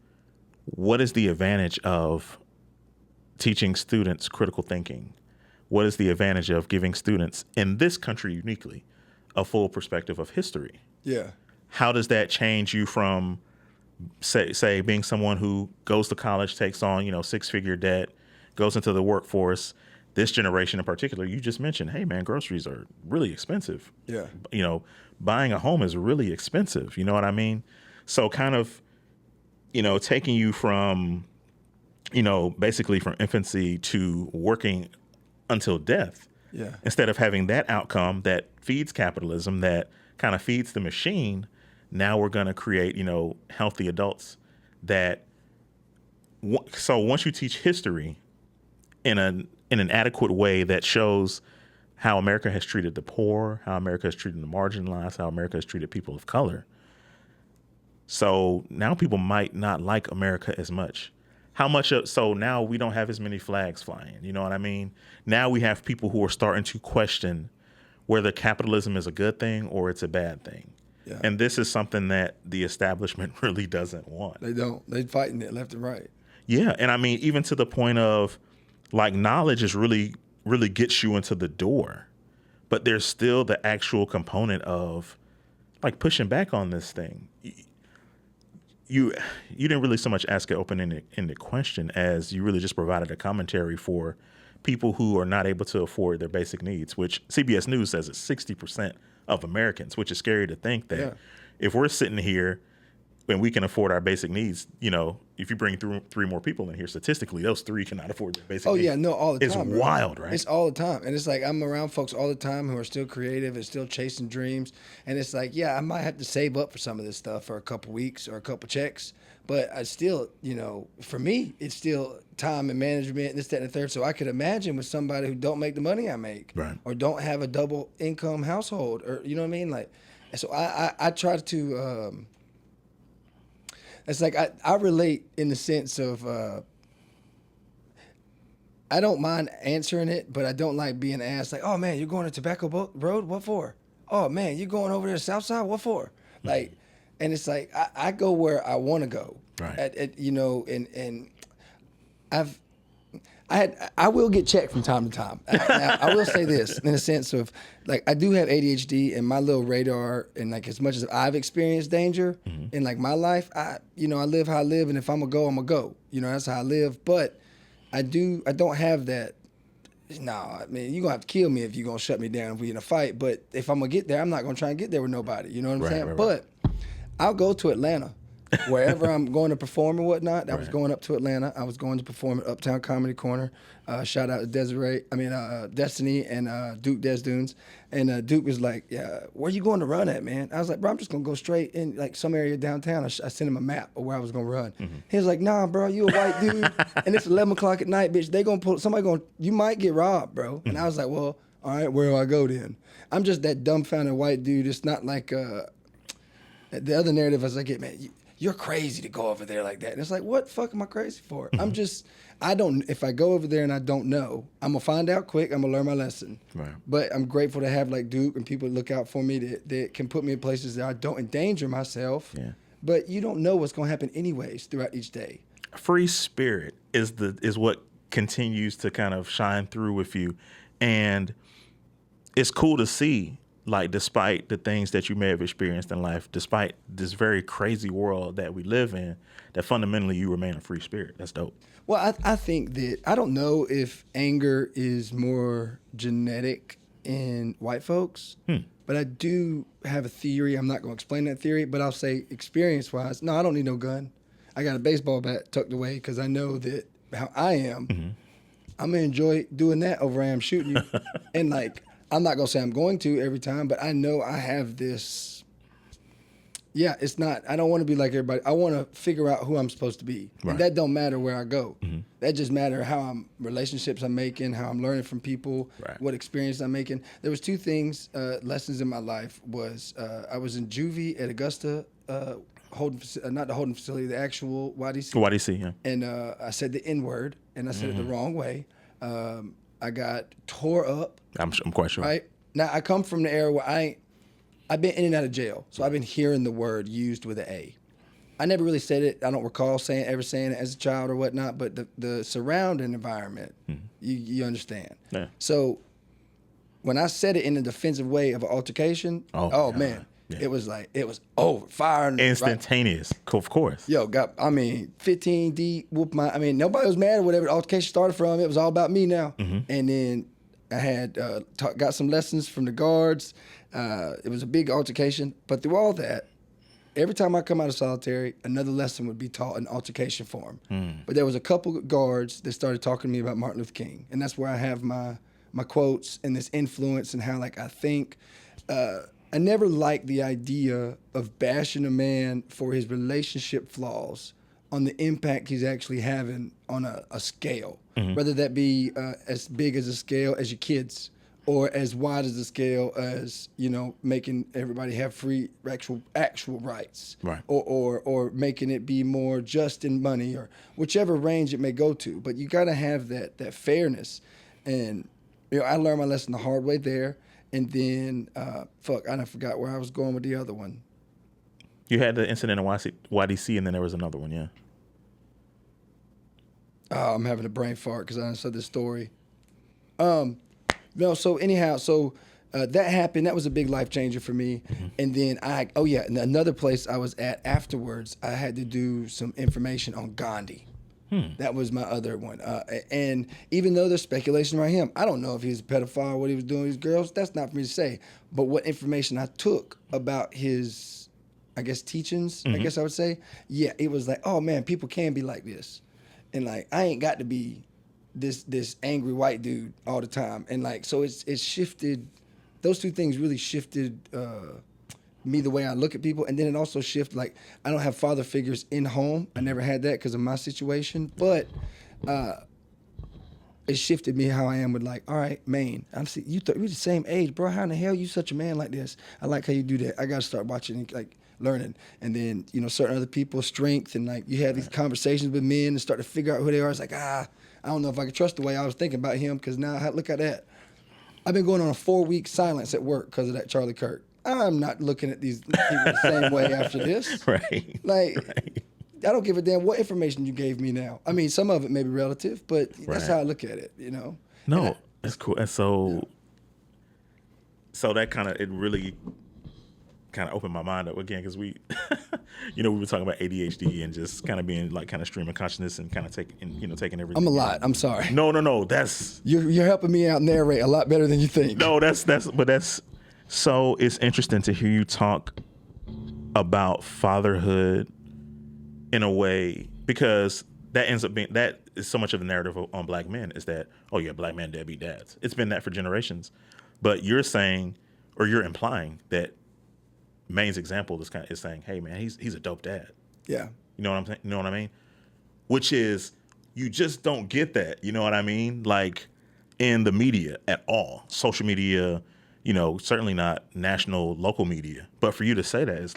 what is the advantage of teaching students critical thinking? What is the advantage of giving students in this country uniquely a full perspective of history? Yeah. How does that change you from, say being someone who goes to college, takes on, 6-figure debt, goes into the workforce. This generation in particular, you just mentioned, hey man, groceries are really expensive. Yeah. You know, buying a home is really expensive. You know what I mean? So kind of, you know, taking you from, you know, basically from infancy to working until death. Yeah. Instead of having that outcome that feeds capitalism, that kind of feeds the machine, now we're going to create, you know, healthy adults that. So once you teach history in an adequate way that shows how America has treated the poor, how America has treated the marginalized, how America has treated people of color. So now people might not like America as much. So now we don't have as many flags flying. You know what I mean? Now we have people who are starting to question whether capitalism is a good thing or it's a bad thing. Yeah. And this is something that the establishment really doesn't want. They don't. They're fighting it left and right. Yeah. And I mean, even to the point of like knowledge is really gets you into the door. But there's still the actual component of like pushing back on this thing. You didn't really so much ask an open-ended question as you really just provided a commentary for people who are not able to afford their basic needs, which CBS News says it's 60% of Americans, which is scary to think that if we're sitting here and we can afford our basic needs, you know, if you bring three more people in here, statistically, those three cannot afford their basic needs. Oh, yeah, no, all the time. It's wild, right? It's all the time. And it's like I'm around folks all the time who are still creative and still chasing dreams. And it's like, yeah, I might have to save up for some of this stuff for a couple weeks or a couple checks. But I still, you know, for me, it's still time and management, this, that, and the third. So I could imagine with somebody who don't make the money I make, right, or don't have a double income household, or you know what I mean? Like, so I try to, it's like I relate in the sense of, I don't mind answering it, but I don't like being asked like, oh man, you're going to Tobacco Road? What for? Oh man, you're going over to the South Side? What for? Mm-hmm. Like, and it's like, I go where I want to go. Right. You know, and I will get checked from time to time. I will say this in a sense of like, I do have ADHD and my little radar, and like as much as I've experienced danger in like my life, I live how I live, and if I'm gonna go, I'm gonna go. You know, that's how I live. But I don't have that. No, I mean, you're going to have to kill me if you're going to shut me down if we in a fight. But if I'm going to get there, I'm not going to try and get there with nobody. You know what I'm saying? Right. But I'll go to Atlanta. Wherever I'm going to perform or whatnot. I was going up to Atlanta. I was going to perform at Uptown Comedy Corner. Shout out to Destiny and Duke Desdunes. And Duke was like, yeah, where you going to run at, man? I was like, bro, I'm just going to go straight in like some area downtown. I sent him a map of where I was going to run. Mm-hmm. He was like, nah, bro, you a white dude. And it's 11 o'clock at night, bitch. They going to you might get robbed, bro. Mm-hmm. And I was like, well, all right, where do I go then? I'm just that dumbfounded white dude. It's not like the other narrative is like, yeah, man, you're crazy to go over there like that. And it's like, what the fuck am I crazy for? Mm-hmm. If I go over there and I don't know, I'm going to find out quick. I'm going to learn my lesson. Right. But I'm grateful to have like Duke and people that look out for me that can put me in places that I don't endanger myself. Yeah. But you don't know what's going to happen anyways throughout each day. Free spirit is what continues to kind of shine through with you. And it's cool to see, like, despite the things that you may have experienced in life, despite this very crazy world that we live in, that fundamentally you remain a free spirit. That's dope. Well, I think that, I don't know if anger is more genetic in white folks, but I do have a theory. I'm not going to explain that theory, but I'll say experience-wise, no, I don't need no gun. I got a baseball bat tucked away because I know that how I am, I'm going to enjoy doing that over I am shooting you. And, like, I'm not going to say I'm going to every time, but I know I have this. Yeah, it's not. I don't want to be like everybody. I want to figure out who I'm supposed to be. Right. And that don't matter where I go. Mm-hmm. That just matter how relationships I'm making, how I'm learning from people, what experience I'm making. There was two things, lessons in my life was I was in juvie at Augusta, not the holding facility, the actual YDC. YDC, yeah. And I said the N-word, and I said it the wrong way. I got tore up. I'm quite sure. Right? Now, I come from the era where I've been in and out of jail, so I've been hearing the word used with an A. I never really said it. I don't recall ever saying it as a child or whatnot, but the surrounding environment, you understand. Yeah. So when I said it in a defensive way of an altercation, man, It was like, it was over. Fire. Instantaneous, of course. Yo, 15 deep, nobody was mad or whatever the altercation started from. It was all about me now. And then I had got some lessons from the guards. It was a big altercation. But through all that, every time I come out of solitary, another lesson would be taught in altercation form. But there was a couple of guards that started talking to me about Martin Luther King. And that's where I have my quotes and this influence and how I think. I never liked the idea of bashing a man for his relationship flaws on the impact he's actually having on a scale, whether that be as big as a scale as your kids or as wide as a scale as, making everybody have free actual rights, right. or making it be more just in money or whichever range it may go to. But you got to have that fairness. And, I learned my lesson the hard way there. And then, I done forgot where I was going with the other one. You had the incident in YDC, and then there was another one, yeah. Oh, I'm having a brain fart because I done said this story. So anyhow, that happened. That was a big life changer for me. And then another place I was at afterwards, I had to do some information on Gandhi. That was my other one. And even though there's speculation around him, I don't know if he's a pedophile, what he was doing with these girls. That's not for me to say. But what information I took about his, teachings, I guess I would say, it was like, oh, man, people can be like this. And, I ain't got to be this angry white dude all the time. And, so it's shifted. Those two things really shifted me the way I look at people, and then it also shifted. I don't have father figures in home. I never had that because of my situation, but it shifted me how I am with all right, Maine. I'm see we're the same age, bro. How in the hell you such a man like this? I like how you do that. I gotta start watching learning, and then certain other people's strength, and you have these conversations with men and start to figure out who they are. It's I don't know if I can trust the way I was thinking about him because now look at that. I've been going on a 4-week silence at work because of that Charlie Kirk. I'm not looking at these people the same way after this. Right. I don't give a damn what information you gave me now. Some of it may be relative, but that's how I look at it, No, that's cool. And so that it really opened my mind up again because we, we were talking about ADHD and just being stream of consciousness and taking everything. I'm a lot. I'm sorry. No. That's you're helping me out narrate a lot better than you think. No, that's. So it's interesting to hear you talk about fatherhood in a way, because that ends up being, that is so much of the narrative on black men is that, oh yeah, black men deadbeat dads. It's been that for generations. But you're saying, or you're implying that Maine's example is saying, hey man, he's a dope dad. Yeah. You know what I'm saying? You know what I mean? Which is, you just don't get that. You know what I mean? In the media at all, social media, certainly not national, local media. But for you to say that, it's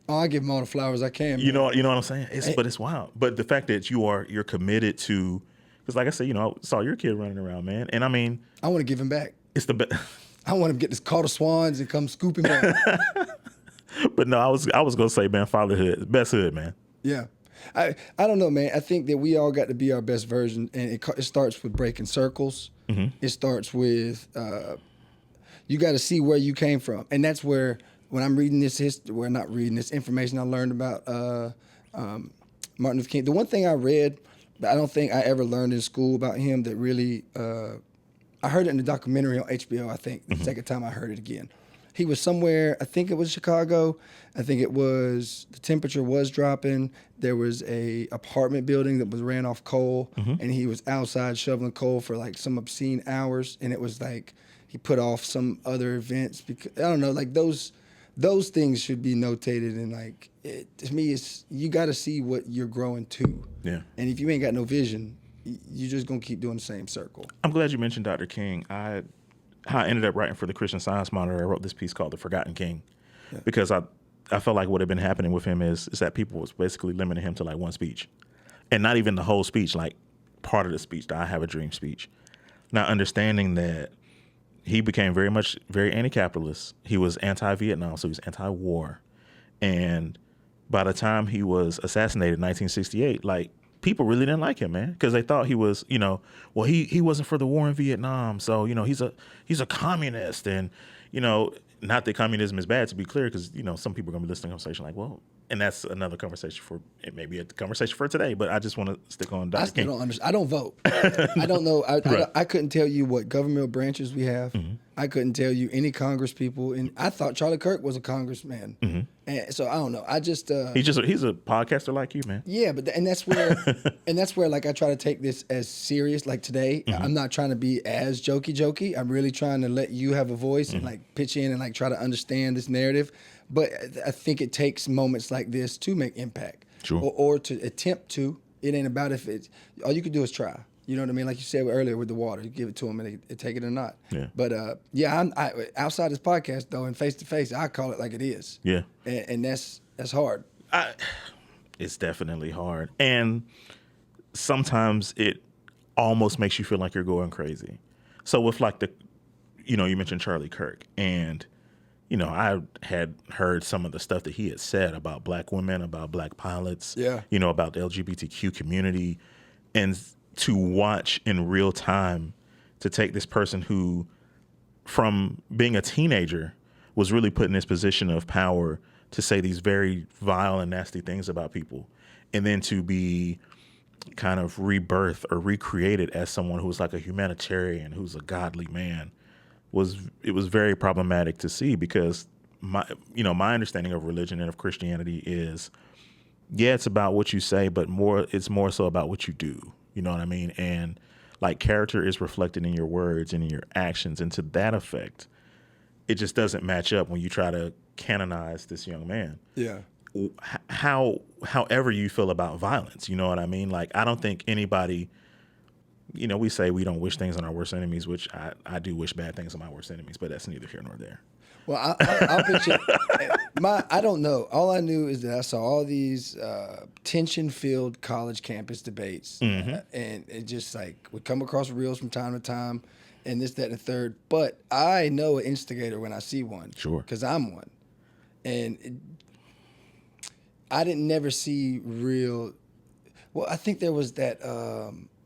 oh, I give them all the flowers I can. Man. You know what I'm saying? But it's wild. But the fact that you're committed to, because like I said, I saw your kid running around, man. And I want to give him back. It's the best. I want him to get this call to swans and come scoop him back. But no, I was gonna say, man, fatherhood, best hood, man. Yeah. I don't know, man. I think that we all got to be our best version, and it starts with breaking circles. It starts with you got to see where you came from, and that's where when I'm reading this not reading this information I learned about Martin Luther King. The one thing I read that I don't think I ever learned in school about him that really I heard it in the documentary on HBO. I think the second time I heard it again. He was somewhere, I think it was Chicago. I think it was, the temperature was dropping. There was a apartment building that was ran off coal, and he was outside shoveling coal for some obscene hours. And it was he put off some other events because, I don't know, those things should be notated. And to me, you got to see what you're growing to. Yeah. And if you ain't got no vision, you're just going to keep doing the same circle. I'm glad you mentioned Dr. King. How I ended up writing for the Christian Science Monitor, I wrote this piece called The Forgotten King, because I felt like what had been happening with him is that people was basically limiting him to one speech, and not even the whole speech, part of the speech, the I Have a Dream speech. Now, understanding that he became very anti-capitalist. He was anti-Vietnam, so he was anti-war. And by the time he was assassinated in 1968, people really didn't like him, man, because they thought he was, he wasn't for the war in Vietnam, so he's a communist, and not that communism is bad, to be clear, because some people are going to be listening to the conversation like, well, and that's another conversation for maybe a conversation for today. But I just want to stick on Dr. I still King. don't understand. I don't vote. I don't know. Right. I couldn't tell you what governmental branches we have. I couldn't tell you any Congress people. And I thought Charlie Kirk was a congressman. And so I don't know. I just He's a podcaster like you, man. yeah, but and that's where like I try to take this as serious. Like today, I'm not trying to be as jokey. I'm really trying to let you have a voice and like pitch in and like try to understand this narrative. But I think it takes moments like this to make impact, Sure. or to attempt to. It ain't about if it's all you can do is try. You know what I mean? Like you said earlier with the water, you give it to them and they take it or not. Yeah. But I outside this podcast though, and face to face, I call it like it is. Yeah. And that's hard. It's definitely hard. And sometimes it almost makes you feel like you're going crazy. So with like you mentioned Charlie Kirk, and I had heard some of the stuff that he had said about black women, about black pilots, about the LGBTQ community, and to watch in real time, to take this person who, from being a teenager, was really put in this position of power to say these very vile and nasty things about people, and then to be kind of rebirthed or recreated as someone who's like a humanitarian, who's a godly man, it was very problematic to see, because my understanding of religion and of Christianity is, it's about what you say, but it's more so about what you do. You know what I mean? And like character is reflected in your words and in your actions. And to that effect, it just doesn't match up when you try to canonize this young man. Yeah. However you feel about violence, you know what I mean? Like, I don't think anybody, we say we don't wish things on our worst enemies, which I do wish bad things on my worst enemies, but that's neither here nor there. Well, I'll picture I don't know. All I knew is that I saw all these tension-filled college campus debates, and it just like would come across reels from time to time, and this, that, and the third. But I know an instigator when I see one, Sure, because I'm one, and I didn't never see real. Well, I think there was that.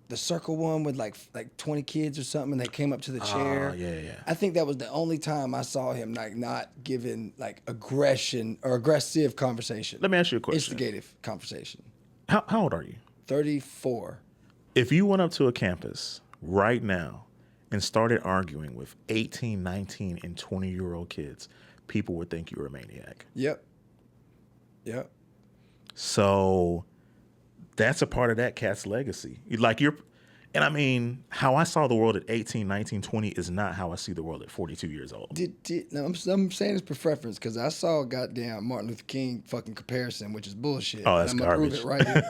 The circle one with like 20 kids or something, and they came up to the chair. Yeah. I think that was the only time I saw him like not giving like aggression or aggressive conversation. Let me ask you a question. Instigative conversation. How old are you? 34. If you went up to a campus right now and started arguing with 18, 19, and 20-year-old kids, people would think you were a maniac. Yep. So that's a part of that cat's legacy. And I mean, how I saw the world at 18, 19, 20 is not how I see the world at 42 years old. Now, I'm saying this for preference because I saw goddamn Martin Luther King fucking comparison, which is bullshit. Oh, that's garbage. I'm gonna prove it right here.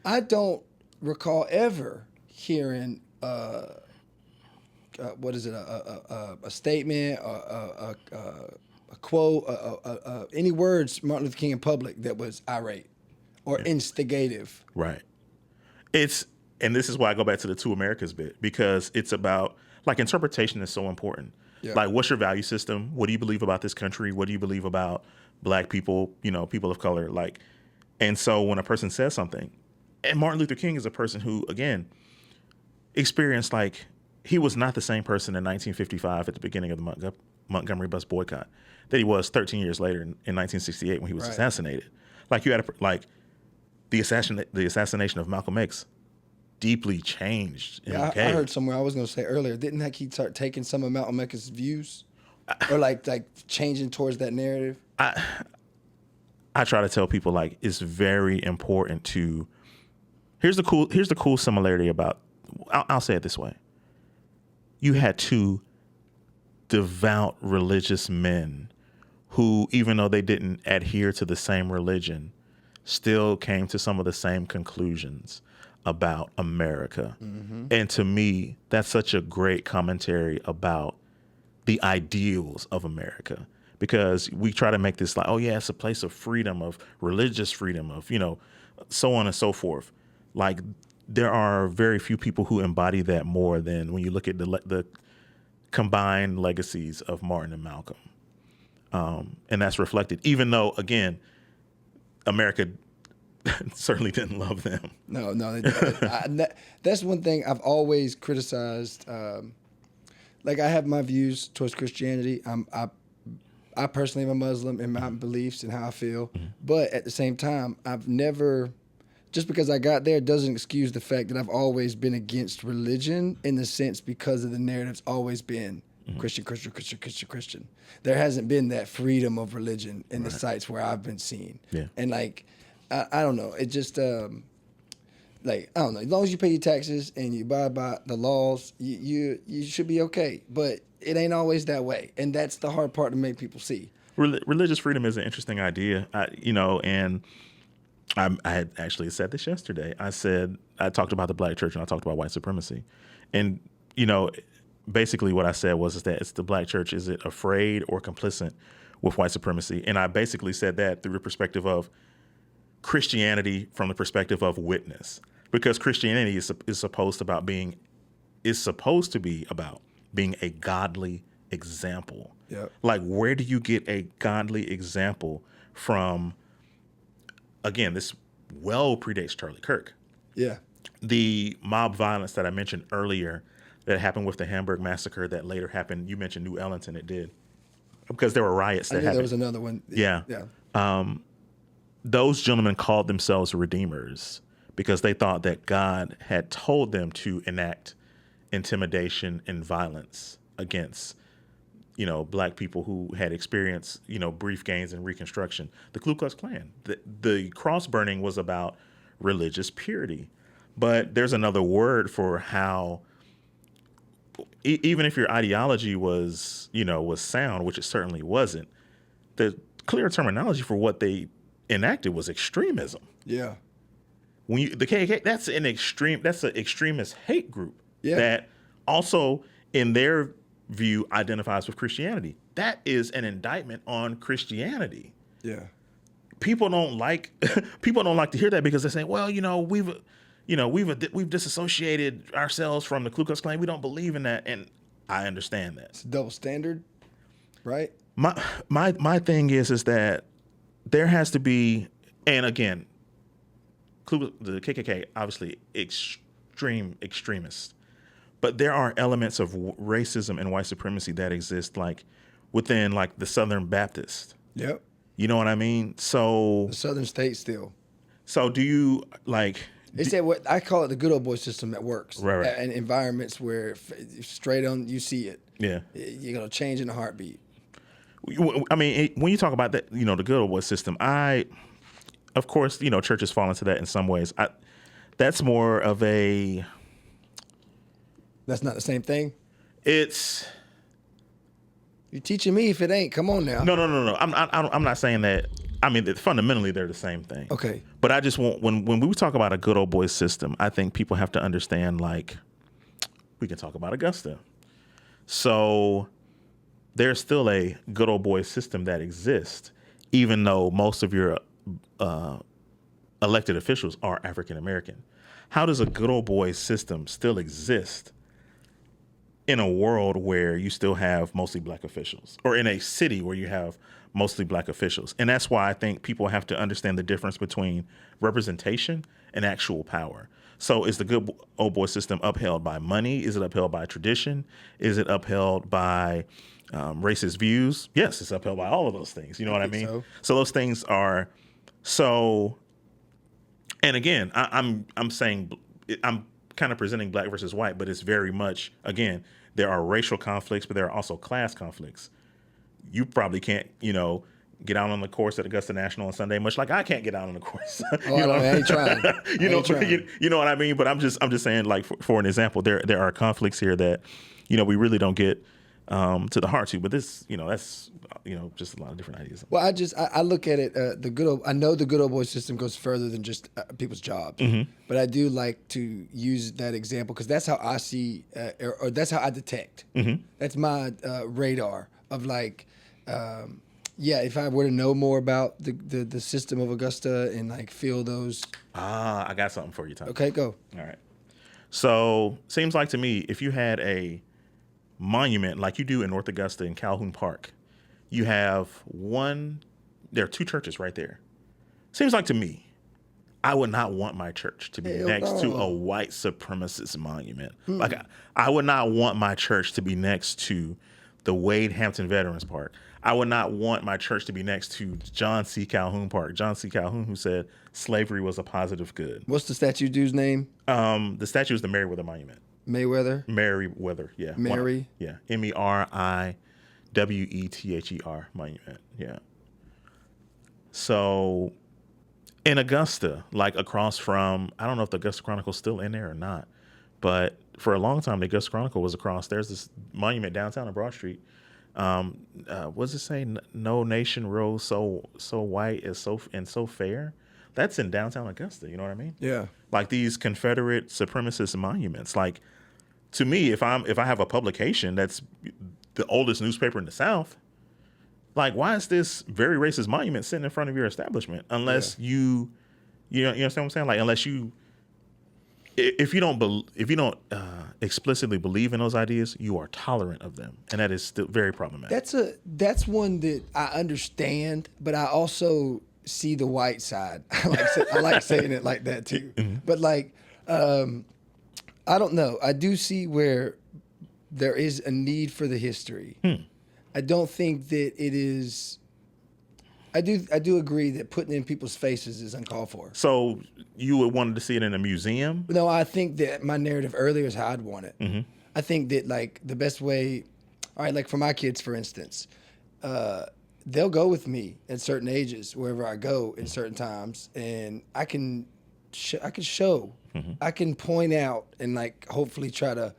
I don't recall ever hearing what is it, a statement, a quote, any words Martin Luther King in public that was irate or instigative. Right. And this is why I go back to the Two Americas bit, because it's about, like, interpretation is so important. Yeah. Like, what's your value system? What do you believe about this country? What do you believe about black people, people of color? Like, and so when a person says something, and Martin Luther King is a person who, again, experienced, like, he was not the same person in 1955 at the beginning of the Montgomery bus boycott that he was 13 years later in 1968 when he was assassinated. Like, you had the assassination of Malcolm X deeply changed. Yeah, I heard somewhere, I was going to say earlier, didn't like he start taking some of Malcolm X's views or like changing towards that narrative? I try to tell people, like, it's very important to, here's the cool similarity about, I'll say it this way. You had two devout religious men who, even though they didn't adhere to the same religion, still came to some of the same conclusions about America. Mm-hmm. And to me, that's such a great commentary about the ideals of America, because we try to make this like, oh yeah, it's a place of freedom, of religious freedom, of, so on and so forth. Like, there are very few people who embody that more than when you look at the combined legacies of Martin and Malcolm. And that's reflected, even though, again, America certainly didn't love them. No, they didn't. That's one thing I've always criticized. Like, I have my views towards Christianity. I I personally am a Muslim in my beliefs and how I feel, but at the same time, I've never. Just because I got there doesn't excuse the fact that I've always been against religion in the sense because of the narrative's always been Christian, Christian, Christian, Christian, Christian. There hasn't been that freedom of religion in the sites where I've been seen. Yeah. And like, I don't know. It just, like, I don't know. As long as you pay your taxes and you abide by the laws, you should be okay. But it ain't always that way. And that's the hard part to make people see. Religious freedom is an interesting idea, and I had actually said this yesterday. I talked about the black church and I talked about white supremacy. And, basically what I said was that it's the black church. Is it afraid or complicit with white supremacy? And I basically said that through the perspective of Christianity from the perspective of witness, because Christianity is supposed to be about being a godly example. Yep. Like, where do you get a godly example from? Again, this well predates Charlie Kirk. Yeah. The mob violence that I mentioned earlier that happened with the Hamburg massacre that later happened, you mentioned New Ellington, it did. Because there were riots that happened. There was another one. Yeah. Yeah. Those gentlemen called themselves redeemers because they thought that God had told them to enact intimidation and violence against black people who had experienced, brief gains in Reconstruction. The Ku Klux Klan. The cross burning was about religious purity. But there's another word for how, even if your ideology was sound, which it certainly wasn't, the clear terminology for what they enacted was extremism. Yeah. The KKK, that's an extremist hate group Yeah. that also, in their view, identifies with Christianity. That is an indictment on Christianity. Yeah. People don't like to hear that because they say, well, we've disassociated ourselves from the Ku Klux Klan. We don't believe in that, and I understand that. It's a double standard, right? My thing is that there has to be, and again, the KKK obviously extremists. But there are elements of racism and white supremacy that exist, like within like the Southern Baptist. Yep. You know what I mean? So the Southern states still. So do you like? They said what I call it the good old boy system that works. Right. And environments where straight on you see it. Yeah. You're gonna change in a heartbeat. I mean, when you talk about that, the good old boy system, of course, churches fall into that in some ways. That's more of a. That's not the same thing? You're teaching me if it ain't. Come on now. No. I'm not saying that. I mean, fundamentally, they're the same thing. Okay. But I just want, when we talk about a good old boy system, I think people have to understand, like, we can talk about Augusta. So there's still a good old boy system that exists, even though most of your elected officials are African American. How does a good old boy system still exist in a world where you still have mostly black officials, or in a city where you have mostly black officials? And that's why I think people have to understand the difference between representation and actual power. So is the good old boy system upheld by money? Is it upheld by tradition? Is it upheld by racist views? Yes, it's upheld by all of those things. You know what I mean? So those things are so. And again, I'm saying I'm kind of presenting black versus white, but it's very much, again, there are racial conflicts, but there are also class conflicts. You probably can't, get out on the course at Augusta National on Sunday, much like I can't get out on the course. I ain't trying. You know what I mean? But I'm just saying, like, for an example, there are conflicts here that, we really don't get to the heart to. But this, that's just a lot of different ideas. Well, I look at it. I know the good old boy system goes further than just people's jobs, but I do like to use that example because that's how I see, or that's how I detect. That's my radar of like. If I were to know more about the system of Augusta and like feel those. I got something for you, Tom. Okay, go. All right. So seems like to me, if you had a monument like you do in North Augusta in Calhoun Park, you have there are two churches right there. Seems like to me, I would not want my church to be next to a white supremacist monument. Like I would not want my church to be next to the Wade Hampton Veterans Park. I would not want my church to be next to John C. Calhoun Park. John C. Calhoun, who said slavery was a positive good. What's the statue dude's name? The statue is the Meriwether Monument. Mayweather? Meriwether, yeah. Mary? Yeah. Meriwether Monument, yeah. So in Augusta, like across from, I don't know if the Augusta Chronicle's still in there or not, but for a long time, the Augusta Chronicle was across. There's this monument downtown on Broad Street. What does it say? No nation rose so white as so fair. That's in downtown Augusta. You know what I mean? Yeah. Like these Confederate supremacist monuments. Like to me, if I have a publication that's the oldest newspaper in the South, like why is this very racist monument sitting in front of your establishment? Unless you understand what I'm saying? Like unless you. If you don't explicitly believe in those ideas, you are tolerant of them, and that is still very problematic. That's one that I understand, but I also see the white side. I like saying it like that too. Mm-hmm. But like, I don't know. I do see where there is a need for the history. I don't think that it is. I do agree that putting it in people's faces is uncalled for. So you would want to see it in a museum? No, I think that my narrative earlier is how I'd want it. Mm-hmm. I think that like the best way, all right, like for my kids, for instance, they'll go with me at certain ages wherever I go in certain times, and I can show, Mm-hmm. I can point out and like hopefully try to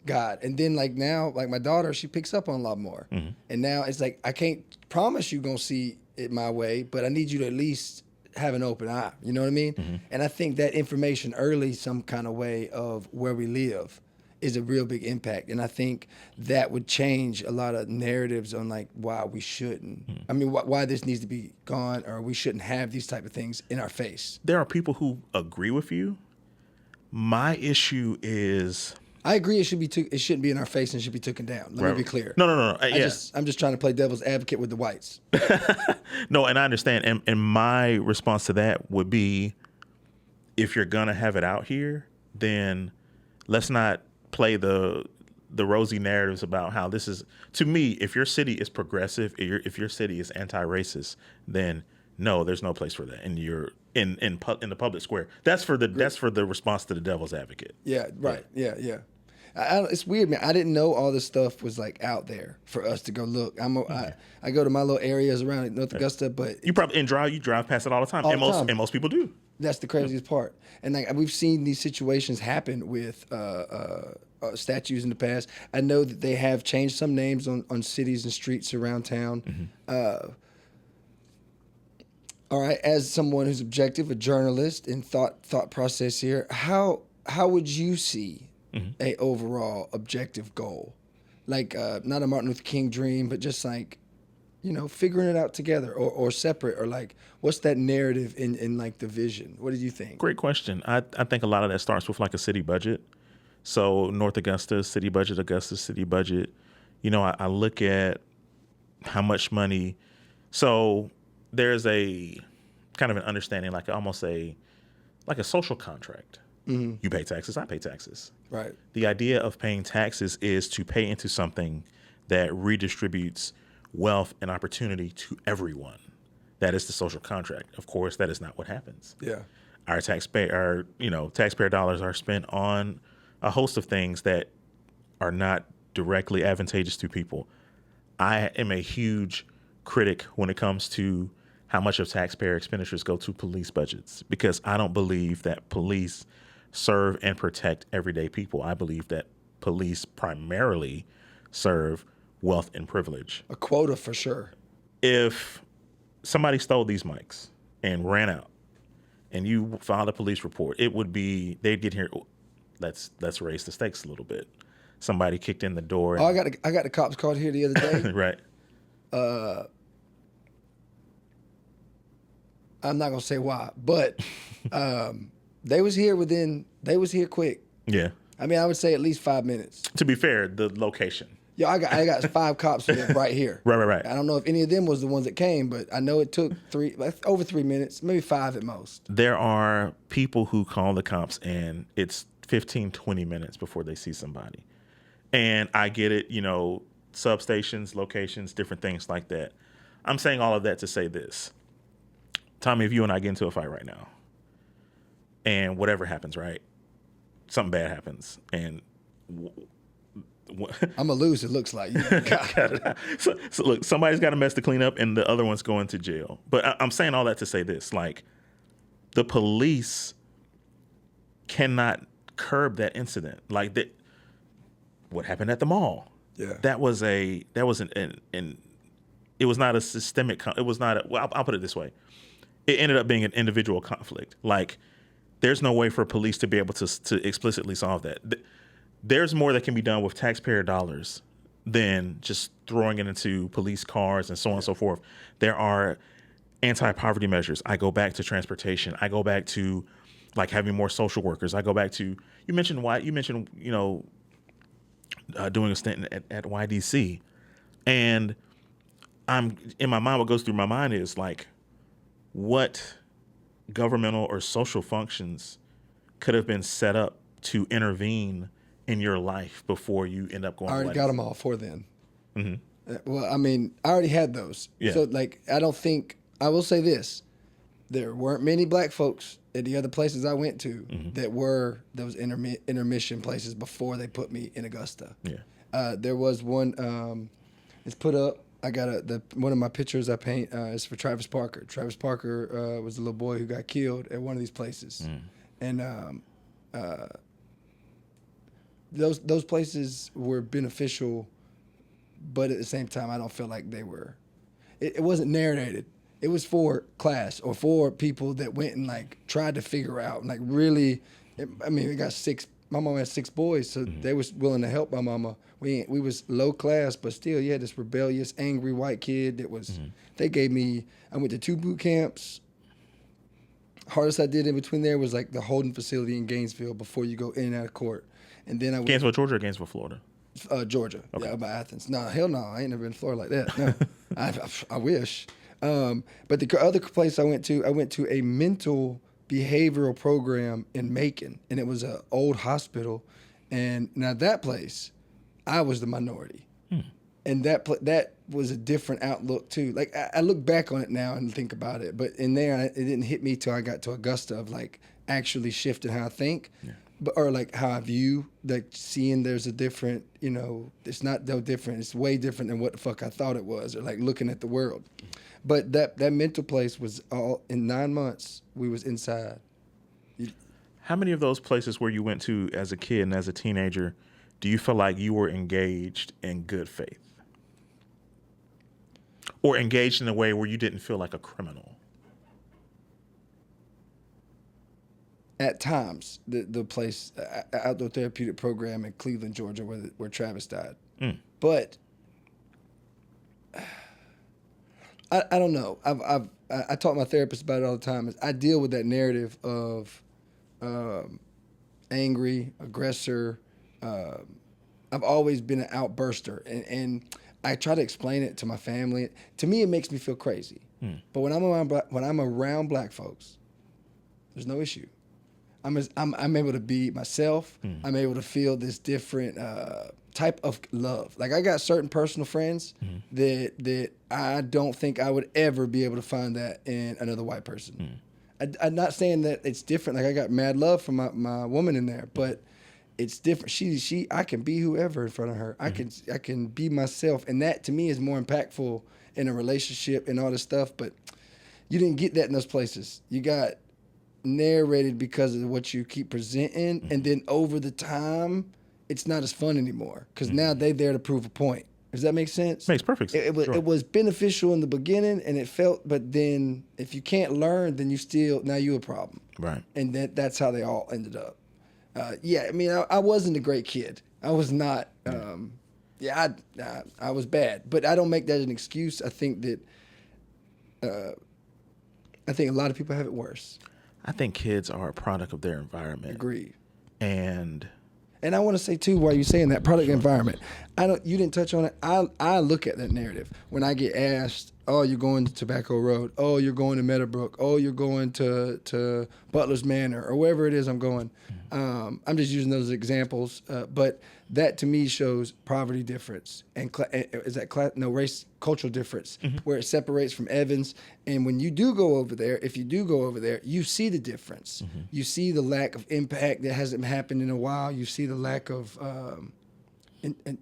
guide. And then like now, like my daughter, she picks up on a lot more, Mm-hmm. and now it's like I can't promise you gonna see it my way, but I need you to at least have an open eye. You know what I mean? Mm-hmm. And I think that information early, some kind of way of where we live, is a real big impact. And I think that would change a lot of narratives on like why we shouldn't. Mm-hmm. I mean, why this needs to be gone, or we shouldn't have these type of things in our face. There are people who agree with you. My issue is. I agree. It shouldn't be in our face and should be taken down. Let me be clear. No. I'm just trying to play devil's advocate with the whites. No, and I understand. And my response to that would be, if you're gonna have it out here, then let's not play the rosy narratives about how this is. To me, if your city is progressive, if your city is anti-racist, then no, there's no place for that. And you're in the public square. That's for the response to the devil's advocate. Yeah, right. Yeah. It's weird, man. I didn't know all this stuff was like out there for us to go look. I go to my little areas around North Augusta, but You drive past it all the time, and most people do. that's the craziest part. And like we've seen these situations happen with statues in the past. I know that they have changed some names on cities and streets around town. Mm-hmm. All right, as someone who's objective, a journalist, and thought process here, how would you see a overall objective goal, like not a Martin Luther King dream, but just like, figuring it out together or separate, or like what's that narrative in like the vision? What do you think? Great question. I think a lot of that starts with like a city budget. So North Augusta city budget, Augusta city budget. I look at how much money. So there's a kind of an understanding, like almost a social contract. Mm-hmm. You pay taxes, I pay taxes. Right. The idea of paying taxes is to pay into something that redistributes wealth and opportunity to everyone. That is the social contract. Of course, that is not what happens. Yeah. Our taxpayer dollars are spent on a host of things that are not directly advantageous to people. I am a huge critic when it comes to how much of taxpayer expenditures go to police budgets, because I don't believe that police serve and protect everyday people. I believe that police primarily serve wealth and privilege. A quota for sure. If somebody stole these mics and ran out and you filed a police report, they'd get here. Let's raise the stakes a little bit. Somebody kicked in the door. I got the cops called here the other day. Right. I'm not gonna say why, but they was here quick. Yeah. I mean, I would say at least 5 minutes. To be fair, the location. Yeah, I got 5 cops right here. Right. I don't know if any of them was the ones that came, but I know it took over 3 minutes, maybe 5 at most. There are people who call the cops and it's 15, 20 minutes before they see somebody. And I get it, substations, locations, different things like that. I'm saying all of that to say this. Tommy, if you and I get into a fight right now, and whatever happens, right? Something bad happens, and I'm gonna lose. It looks like. so look, somebody's got a mess to clean up, and the other one's going to jail. But I'm saying all that to say this: like, the police cannot curb that incident. Like that, what happened at the mall? Yeah, that was an it was not a systemic. It was not. Well, I'll put it this way: it ended up being an individual conflict. Like, there's no way for police to be able to explicitly solve that. There's more that can be done with taxpayer dollars than just throwing it into police cars and so on and so forth. There are anti-poverty measures. I go back to transportation. I go back to like having more social workers. I go back to you mentioned doing a stint at YDC, and I'm in my mind. What goes through my mind is like, what governmental or social functions could have been set up to intervene in your life before you end up going. I already got them all for then. Mm-hmm. Well, I mean, I already had those. Yeah. So like, I don't think I will say this: there weren't many black folks at the other places I went to that were those intermission places before they put me in Augusta. Yeah. There was one. It's put up. I got one of my pictures I paint is for Travis Parker. Travis Parker was a little boy who got killed at one of these places, and those places were beneficial, but at the same time, I don't feel like they were. It wasn't narrated. It was for class or for people that went and like tried to figure out, like really. We got 6. My mama had 6 boys, so they was willing to help my mama. We was low class, but still, you had this rebellious, angry white kid that was. They gave me. I went to 2 boot camps. Hardest I did in between there was like the holding facility in Gainesville before you go in and out of court, and then I went. Gainesville, Georgia, or Gainesville, Florida? Georgia. Okay. Yeah, by Athens. No, hell no, I ain't never been to Florida like that. No, I wish. But the other place I went to a mental behavioral program in Makin, and it was an old hospital. And now that place, I was the minority. And that was a different outlook too. Like I look back on it now and think about it, but in there, it didn't hit me till I got to Augusta of like actually shifting how I think. Yeah. Or like how I view, like seeing there's a different, it's not no different. It's way different than what the fuck I thought it was, or like looking at the world. But that mental place was all in 9 months. We was inside. How many of those places where you went to as a kid and as a teenager, do you feel like you were engaged in good faith, or engaged in a way where you didn't feel like a criminal? At times, the place, outdoor therapeutic program in Cleveland, Georgia, where Travis died. But I don't know. I talk to my therapist about it all the time. I deal with that narrative of angry, aggressor. I've always been an outburster, and I try to explain it to my family. To me, it makes me feel crazy. But when I'm around black folks, there's no issue. I'm able to be myself. I'm able to feel this different type of love. Like I got certain personal friends that I don't think I would ever be able to find that in another white person. I'm not saying that it's different. Like I got mad love for my woman in there, but it's different. I can be whoever in front of her. I can be myself, and that to me is more impactful in a relationship and all this stuff. But you didn't get that in those places. You got narrated because of what you keep presenting, and then over the time, it's not as fun anymore because now they're there to prove a point. Does that make sense? Makes perfect sense. It was beneficial in the beginning, and it felt, but then if you can't learn, then now you're a problem. Right. And that's how they all ended up. I wasn't a great kid. I was not. I was bad, but I don't make that an excuse. I think that. I think a lot of people have it worse. I think kids are a product of their environment. Agreed. And I want to say too, while you're saying that product environment, you didn't touch on it. I look at that narrative when I get asked, Oh, you're going to Tobacco Road. Oh, you're going to Meadowbrook. Oh, you're going to Butler's Manor or wherever it is I'm going. I'm just using those examples, but that to me shows poverty difference and race cultural difference where it separates from Evans. And when you do go over there, if you do go over there, you see the difference. You see the lack of impact that hasn't happened in a while. You see the lack of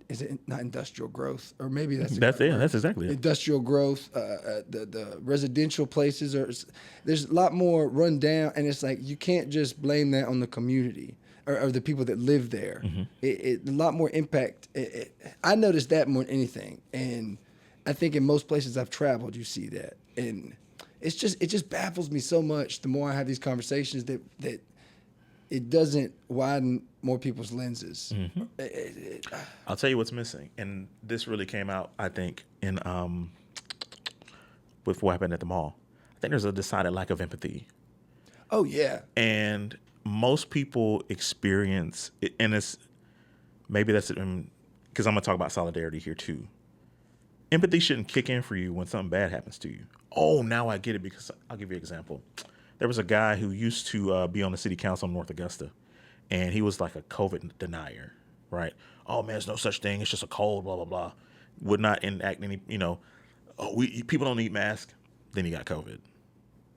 is it not industrial growth, or maybe that's exactly it. Industrial growth. The residential places there's a lot more run down, and it's like you can't just blame that on the community or the people that live there. A lot more impact. I noticed that more than anything, and I think in most places I've traveled, you see that, and it just baffles me so much. The more I have these conversations that it doesn't widen more people's lenses. I'll tell you what's missing, and this really came out, I think, in with what happened at the mall. I think there's a decided lack of empathy. Oh yeah, and most people experience it, and it's maybe that's because I'm gonna talk about solidarity here too. Empathy shouldn't kick in for you when something bad happens to you. Oh, now I get it, because I'll give you an example. There was a guy who used to be on the city council in North Augusta, and he was like a COVID denier, right? Oh man, there's no such thing. It's just a cold, blah, blah, blah. Would not enact any, people don't need masks. Then he got COVID.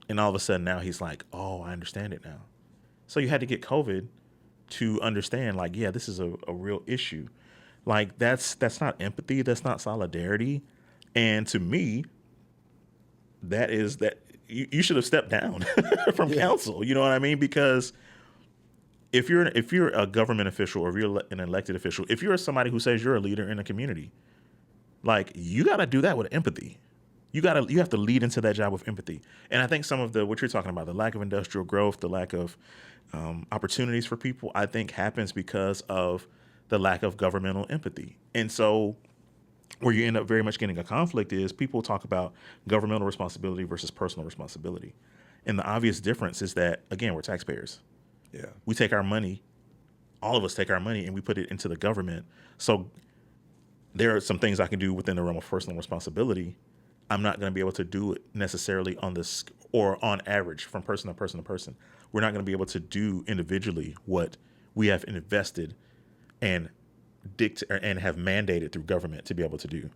And all of a sudden now he's like, oh, I understand it now. So you had to get COVID to understand, like, yeah, this is a real issue. Like, that's not empathy. That's not solidarity. And to me, that you should have stepped down from council. You know what I mean? Because if you're a government official, or if you're an elected official, if you're somebody who says you're a leader in a community, like, you got to do that with empathy. You have to lead into that job with empathy. And I think some of what you're talking about, the lack of industrial growth, the lack of opportunities for people, I think happens because of the lack of governmental empathy. And so where you end up very much getting a conflict is people talk about governmental responsibility versus personal responsibility. And the obvious difference is that, again, we're taxpayers. Yeah. We take our money, all of us take our money, and we put it into the government. So there are some things I can do within the realm of personal responsibility. I'm not going to be able to do it necessarily on this, or on average, from person to person to person. We're not going to be able to do individually what we have invested and have mandated through government to be able to do.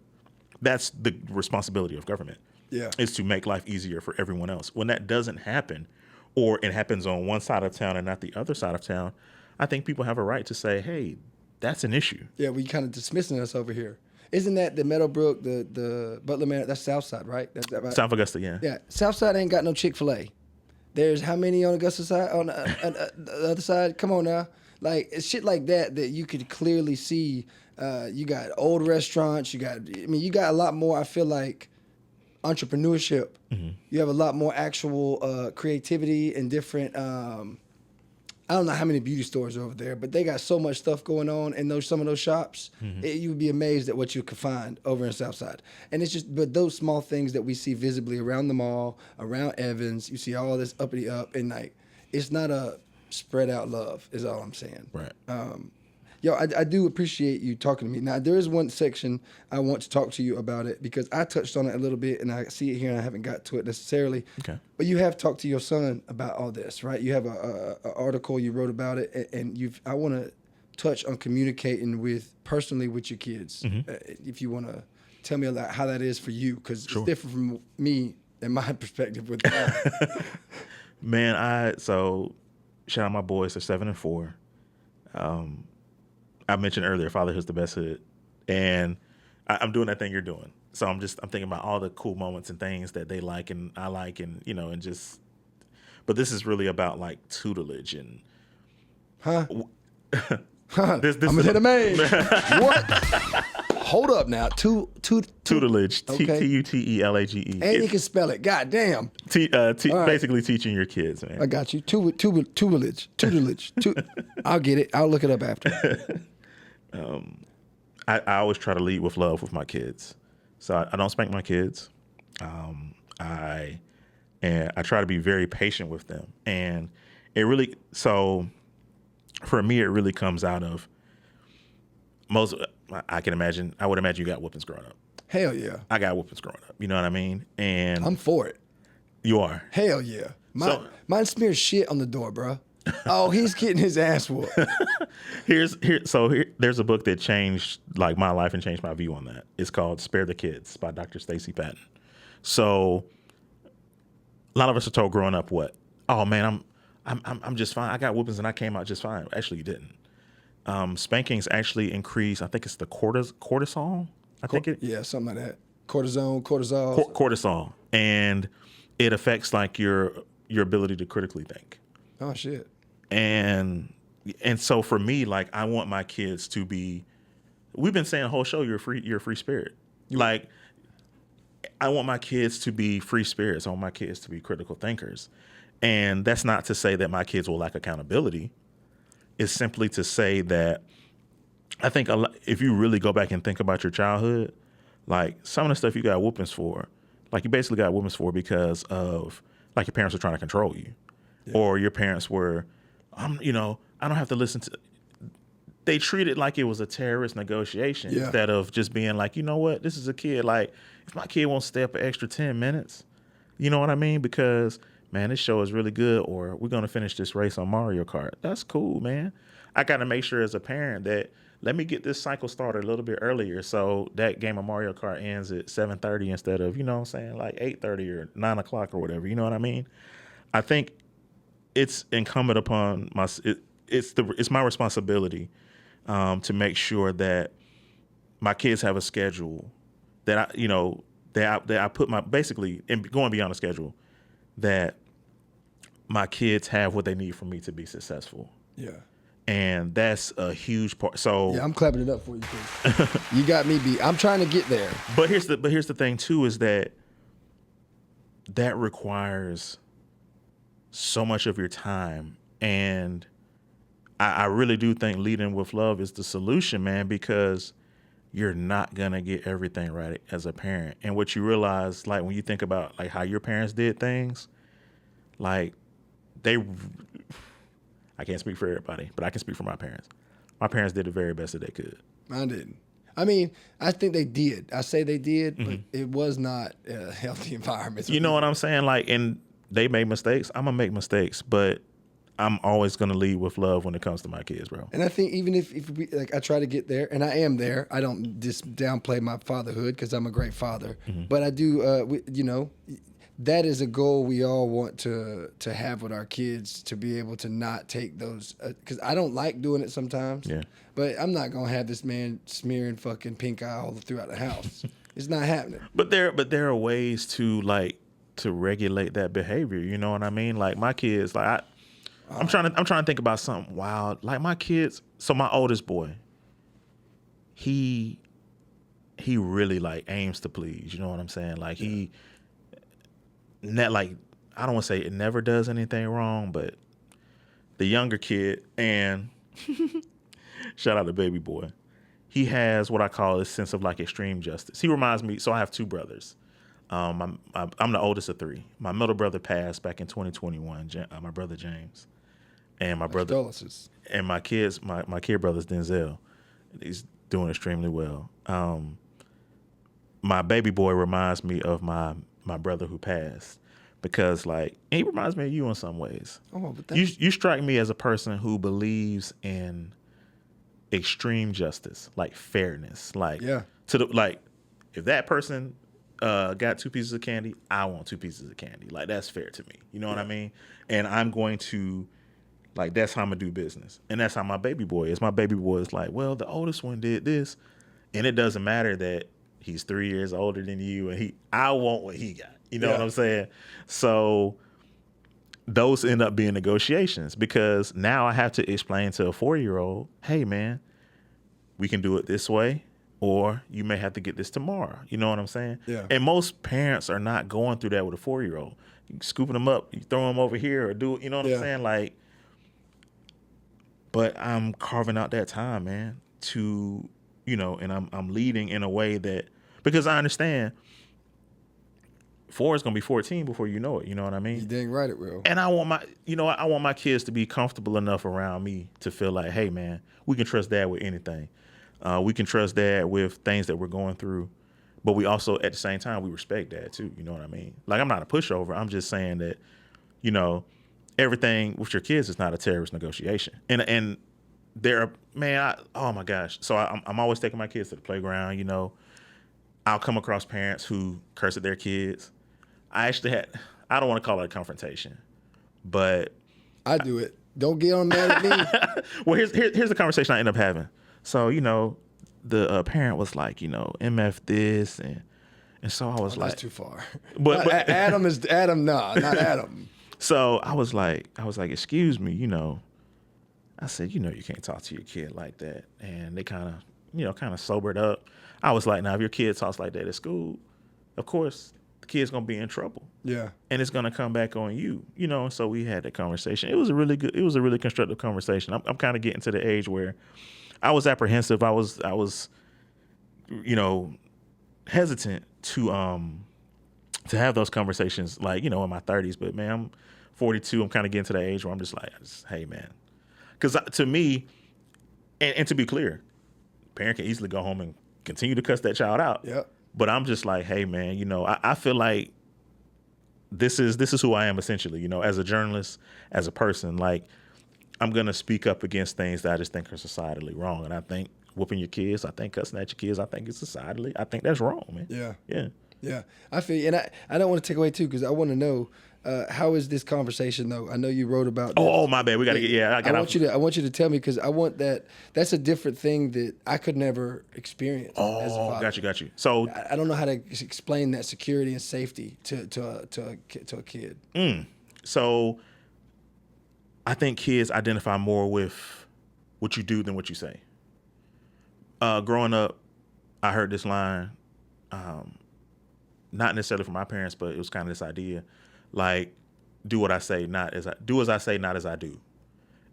That's the responsibility of government. Yeah. Is to make life easier for everyone else. When that doesn't happen, or it happens on one side of town and not the other side of town, I think people have a right to say, hey, that's an issue. Yeah, we kind of dismissing us over here. Isn't that the Meadowbrook, the Butler Manor? That's Southside, right? That's that right? South Augusta, yeah. Yeah, Southside ain't got no Chick-fil-A. There's how many on Augusta side? On the other side? Come on now. Like, it's shit like that you could clearly see. You got old restaurants. You got a lot more, I feel like, entrepreneurship. Mm-hmm. You have a lot more actual creativity and different. I don't know how many beauty stores are over there, but they got so much stuff going on in some of those shops. Mm-hmm. You would be amazed at what you could find over in Southside. And it's just, but those small things that we see visibly around the mall, around Evans, you see all this uppity up, and like, it's not a spread out love, is all I'm saying. Right. I do appreciate you talking to me. Now, there is one section I want to talk to you about it, because I touched on it a little bit, and I see it here, and I haven't got to it necessarily. Okay. But you have talked to your son about all this, right? You have a article you wrote about it, and I want to touch on communicating personally with your kids. Mm-hmm. If you want to tell me about how that is for you, because It's different from me and my perspective with that. Man, so shout out my boys. They're 7 and 4. I mentioned earlier, fatherhood's the best hood, and I'm doing that thing you're doing. So I'm thinking about all the cool moments and things that they like and I like, and and just. But this is really about like tutelage and. This I'm gonna hit a man. What? Hold up now. Tutelage. Okay. Tutelage. And you can spell it. God damn. Basically teaching your kids, man. I got you. Tutelage. I'll get it. I'll look it up after. I always try to lead with love with my kids. So I don't spank my kids. I try to be very patient with them. And for me, it really comes out of I would imagine you got whoopings growing up. Hell yeah. I got whoopings growing up. You know what I mean? And I'm for it. you are. Hell yeah. So- Mine smears shit on the door, bro. Oh, he's getting his ass whooped. There's a book that changed like my life and changed my view on that. It's called Spare the Kids by Dr. Stacy Patton. So a lot of us are told growing up what? Oh man, I'm just fine. I got whoopings and I came out just fine. Actually, you didn't. Spankings actually increase. I think it's the cortisol. Yeah, something like that. Cortisone, cortisol. Cortisol, and it affects like your ability to critically think. Oh shit. And so for me, like I want my kids to be. We've been saying the whole show, you're a free spirit. Like I want my kids to be free spirits. I want my kids to be critical thinkers. And that's not to say that my kids will lack accountability. It's simply to say that I think if you really go back and think about your childhood, like some of the stuff you got whoopings for, like you basically got whoopings for because of like your parents were trying to control you, or your parents were, I don't have to listen to. They treat it like it was a terrorist negotiation instead of just being like, you know what, this is a kid. Like if my kid won't stay up an extra 10 minutes, you know what I mean? Because man, this show is really good, or we're going to finish this race on Mario Kart. That's cool, man. I got to make sure as a parent that let me get this cycle started a little bit earlier so that game of Mario Kart ends at 7:30 instead of, you know what I'm saying, like 8:30 or 9 o'clock or whatever. You know what I mean? I think it's incumbent upon it's my responsibility to make sure that my kids have a schedule that I put my basically, and going beyond the schedule, that my kids have what they need for me to be successful. Yeah. And that's a huge part. So yeah, I'm clapping it up for you, Chris. You got me beat. I'm trying to get there. But here's the thing too, is that requires so much of your time. And I really do think leading with love is the solution, man, because you're not gonna get everything right as a parent. And what you realize, like when you think about like how your parents did things, like I can't speak for everybody, but I can speak for my parents. My parents did the very best that they could. Mine didn't. I mean, I think they did. I say they did, but it was not a healthy environment. You know what I'm saying? Like, and they made mistakes. I'm gonna make mistakes, but I'm always gonna lead with love when it comes to my kids, bro. And I think even if we, like, I try to get there, and I am there. I don't just downplay my fatherhood because I'm a great father, but I do. That is a goal we all want to have with our kids, to be able to not take those, because I don't like doing it sometimes. Yeah. But I'm not gonna have this man smearing fucking pink eye all throughout the house. It's not happening. But there are ways to regulate that behavior. You know what I mean? Like my kids, like I'm trying to think about something wild. Like my kids. So my oldest boy, he really like aims to please. You know what I'm saying? Like I don't want to say it never does anything wrong, but the younger kid, and shout out to baby boy, he has what I call a sense of like extreme justice. He reminds me. So I have two brothers. I'm the oldest of three. My middle brother passed back in 2021. My brother James, and my brother Condolences. and my kids. My kid brother's Denzel. He's doing extremely well. My baby boy reminds me of my brother who passed, because like he reminds me of you in some ways. Oh, but You strike me as a person who believes in extreme justice, like fairness, like if that person got 2 pieces of candy, I want 2 pieces of candy. Like that's fair to me. You know what I mean? And I'm going to that's how I'm gonna do business. And that's how my baby boy is. My baby boy is like, well, the oldest one did this, and it doesn't matter that he's 3 years older than you, and I want what he got. You know what I'm saying? So those end up being negotiations, because now I have to explain to a 4-year-old, hey man, we can do it this way, or you may have to get this tomorrow. You know what I'm saying? Yeah. And most parents are not going through that with a 4-year-old. You scooping them up, you throw them over here, or do it. You know what I'm saying? Like, but I'm carving out that time, man, to, and I'm leading in a way that, because I understand 4 is gonna be 14 before you know it. You know what I mean? You dang right it will. And I want my kids to be comfortable enough around me to feel like, hey man, we can trust dad with anything. We can trust dad with things that we're going through, but we also at the same time we respect dad too. You know what I mean? Like I'm not a pushover. I'm just saying that, you know, everything with your kids is not a terrorist negotiation. And there are, man, oh my gosh. So I'm always taking my kids to the playground. You know, I'll come across parents who curse at their kids. I don't want to call it a confrontation, but I do it. Don't get on mad at me. well, here's the conversation I end up having. So, you know, the parent was like, you know, MF this and so I was like, that's too far. But Adam is Adam. Nah, not Adam. So I was like, excuse me, you know. I said, you know, you can't talk to your kid like that. And they kind of sobered up. I was like, now if your kid talks like that at school, of course the kid's gonna be in trouble. Yeah. And it's gonna come back on you, you know. So we had that conversation. It was a really constructive conversation. I'm kind of getting to the age where I was apprehensive. I was, you know, hesitant to have those conversations, like, you know, in my 30s. But man, I'm 42. I'm kind of getting to the age where I'm just like, hey man, because to me, and to be clear, parent can easily go home and continue to cuss that child out. Yep. But I'm just like, hey man, you know, I feel like this is who I am essentially, you know, as a journalist, as a person. Like, I'm gonna speak up against things that I just think are societally wrong. And I think whooping your kids, I think cussing at your kids, I think it's societally, I think that's wrong, man. Yeah. Yeah. Yeah. I feel, and I don't want to take away too, because I want to know, how is this conversation though? I know you wrote about this. Oh my bad. We gotta get I want you to tell me, because I want that's a different thing that I could never experience as a father. Got you. So I don't know how to explain that security and safety to a kid. So I think kids identify more with what you do than what you say. Growing up, I heard this line, not necessarily from my parents, but it was kind of this idea, like, do what I say, do as I say, not as I do.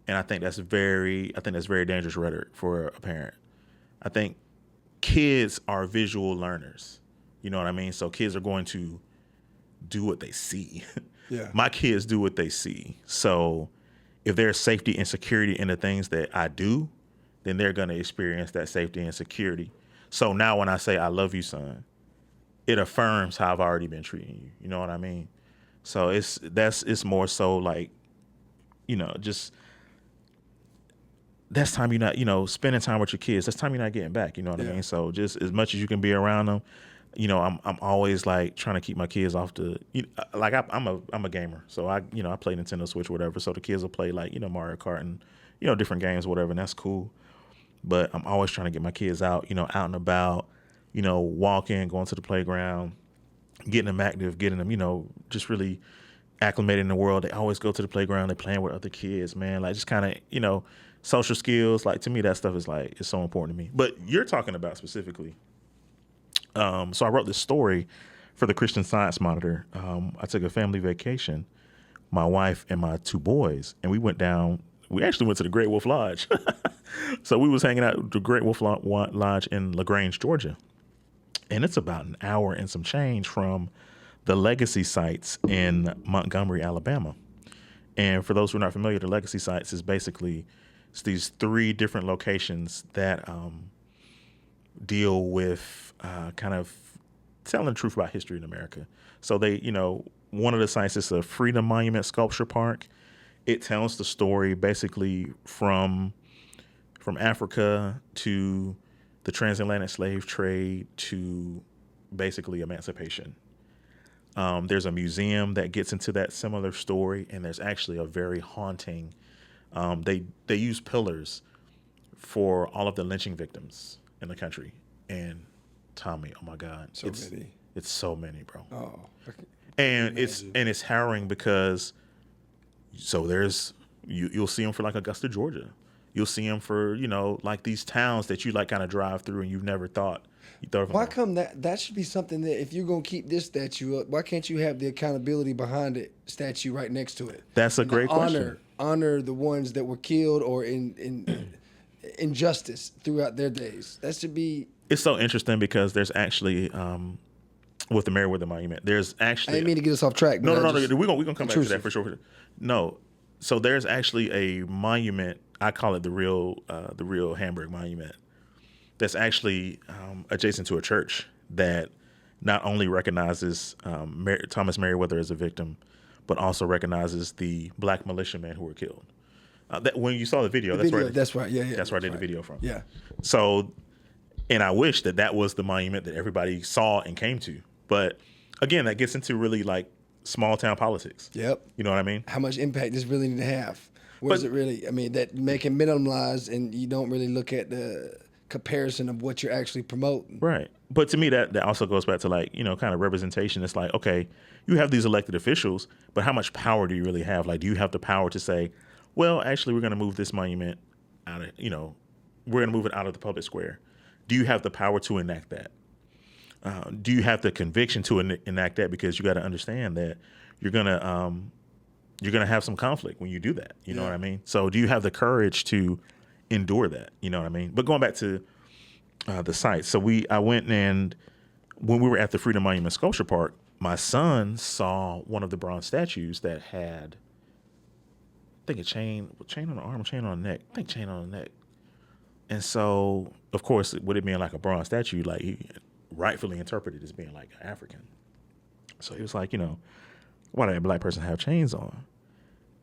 And I think that's very dangerous rhetoric for a parent. I think kids are visual learners. You know what I mean? So kids are going to do what they see. Yeah. My kids do what they see. So if there's safety and security in the things that I do, then they're going to experience that safety and security. So now when I say, I love you, son, it affirms how I've already been treating you. You know what I mean? So it's more so like, you know, just that's time you're not, you know, spending time with your kids. That's time you're not getting back. You know what I mean? So just as much as you can be around them, you know, I'm always like trying to keep my kids off the, you know, like I'm a gamer. So I play Nintendo Switch or whatever. So the kids will play like, you know, Mario Kart and, you know, different games, whatever. And that's cool. But I'm always trying to get my kids out, you know, out and about, you know, walking, going to the playground, getting them active, getting them, you know, just really acclimated in the world. They always go to the playground. They're playing with other kids, man. Like, just kind of, you know, social skills. Like, to me, that stuff is like, it's so important to me. But you're talking about specifically. So I wrote this story for the Christian Science Monitor. I took a family vacation, my wife and my two boys, and we actually went to the Great Wolf Lodge. So we was hanging out at the Great Wolf Lodge in LaGrange, Georgia. And it's about an hour and some change from the legacy sites in Montgomery, Alabama. And for those who are not familiar, the legacy sites is basically these 3 different locations that deal with kind of telling the truth about history in America. So they, you know, one of the sites is a Freedom Monument Sculpture Park. It tells the story basically from Africa to the transatlantic slave trade to basically emancipation. There's a museum that gets into that similar story, and there's actually a very haunting. They use pillars for all of the lynching victims in the country. And Tommy, oh my God, it's so many, bro. Oh, and it's harrowing because you'll see them for like Augusta, Georgia. You'll see them for, you know, like these towns that you like kind of drive through and you've never thought. Why come that should be something that if you're going to keep this statue up, why can't you have the accountability behind it statue right next to it? That's a great question. Honor the ones that were killed or in injustice throughout their days. That should be. It's so interesting because there's actually with the Meriwether Monument, there's actually. I didn't mean to get us off track. No. We're gonna come back to that for sure. No, so there's actually a monument. I call it the real Hamburg Monument. That's actually adjacent to a church that not only recognizes Thomas Merriweather as a victim, but also recognizes the black militiamen who were killed. That when you saw the video, That's right. Yeah, yeah. That's where I did the video from. Yeah. So, and I wish that was the monument that everybody saw and came to. But again, that gets into really like small town politics. Yep. You know what I mean? How much impact this really need to have? Where's it really? I mean, that making minimalized, and you don't really look at the comparison of what you're actually promoting. Right. But to me, that also goes back to like, you know, kind of representation. It's like, okay, you have these elected officials, but how much power do you really have? Like, do you have the power to say, well, actually, we're going to move this monument out of, you know, we're going to move it out of the public square. Do you have the power to enact that? Do you have the conviction to enact that? Because you got to understand that you're gonna have some conflict when you do that. You know what I mean? So do you have the courage to endure that? You know what I mean? But going back to the site, so I went, and when we were at the Freedom Monument Sculpture Park, my son saw one of the bronze statues that had, I think, a chain on the arm, chain on the neck. I think chain on the neck. And so, of course, with it being like a bronze statue, like he rightfully interpreted as being like African. So he was like, you know, why did a black person have chains on?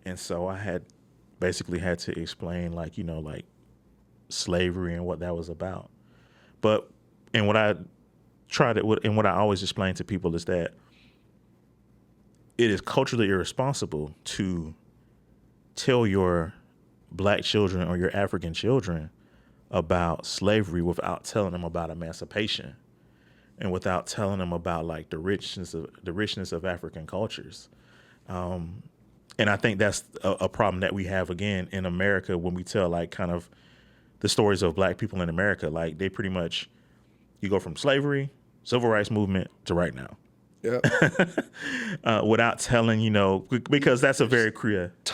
And so I had to explain, like, you know, like slavery and what that was about. But, and what I always explain to people is that it is culturally irresponsible to tell your black children or your African children about slavery without telling them about emancipation and without telling them about like the richness of African cultures. And I think that's a problem that we have again in America when we tell like kind of the stories of black people in America. Like they pretty much, you go from slavery, civil rights movement to right now. Yep. Without telling, you know, because that's a very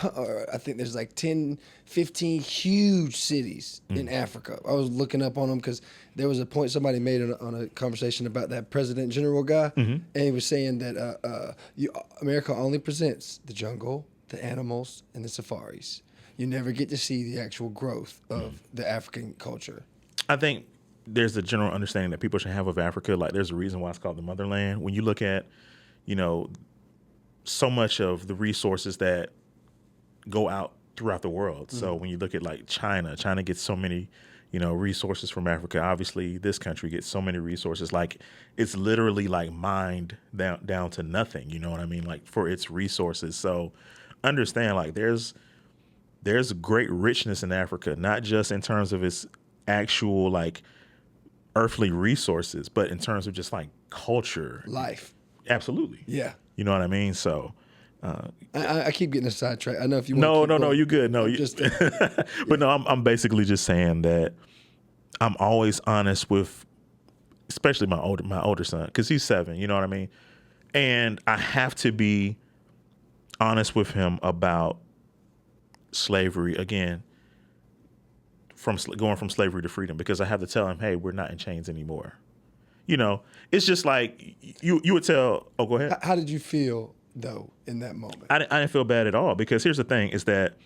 I think there's like 10, 15 huge cities in Africa. I was looking up on them because there was a point somebody made on a conversation about that President General guy, and he was saying that America only presents the jungle, the animals, and the safaris. You never get to see the actual growth of the African culture. I think there's a general understanding that people should have of Africa. Like there's a reason why it's called the motherland. When you look at, you know, so much of the resources that go out throughout the world. So when you look at like China gets so many, you know, resources from Africa. Obviously this country gets so many resources. Like it's literally like mined down to nothing. You know what I mean? Like for its resources. So understand like there's great richness in Africa, not just in terms of its actual like earthly resources, but in terms of just like culture, life. Absolutely. Yeah. You know what I mean? So I keep getting a sidetrack. I know if you want no, you good. No, but no, I'm basically just saying that I'm always honest with, especially my older son, because he's 7. You know what I mean? And I have to be honest with him about slavery again. Going from slavery to freedom, because I have to tell him, hey, we're not in chains anymore. You know, it's just like you would tell. Oh, go ahead. How did you feel though in that moment? I didn't feel bad at all, because here's the thing: is that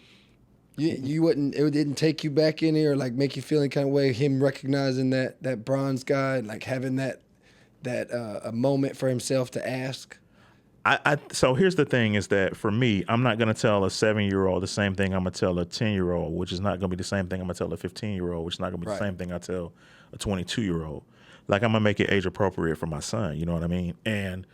you wouldn't. It didn't take you back in here, or like make you feel any kind of way. Him recognizing that bronze guy, and like having that a moment for himself to ask. So here's the thing is that for me, I'm not going to tell a 7-year-old the same thing I'm going to tell a 10-year-old, which is not going to be the same thing I'm going to tell a 15-year-old, which is not going to be the same thing I tell a 22-year-old. Like I'm going to make it age appropriate for my son. You know what I mean? And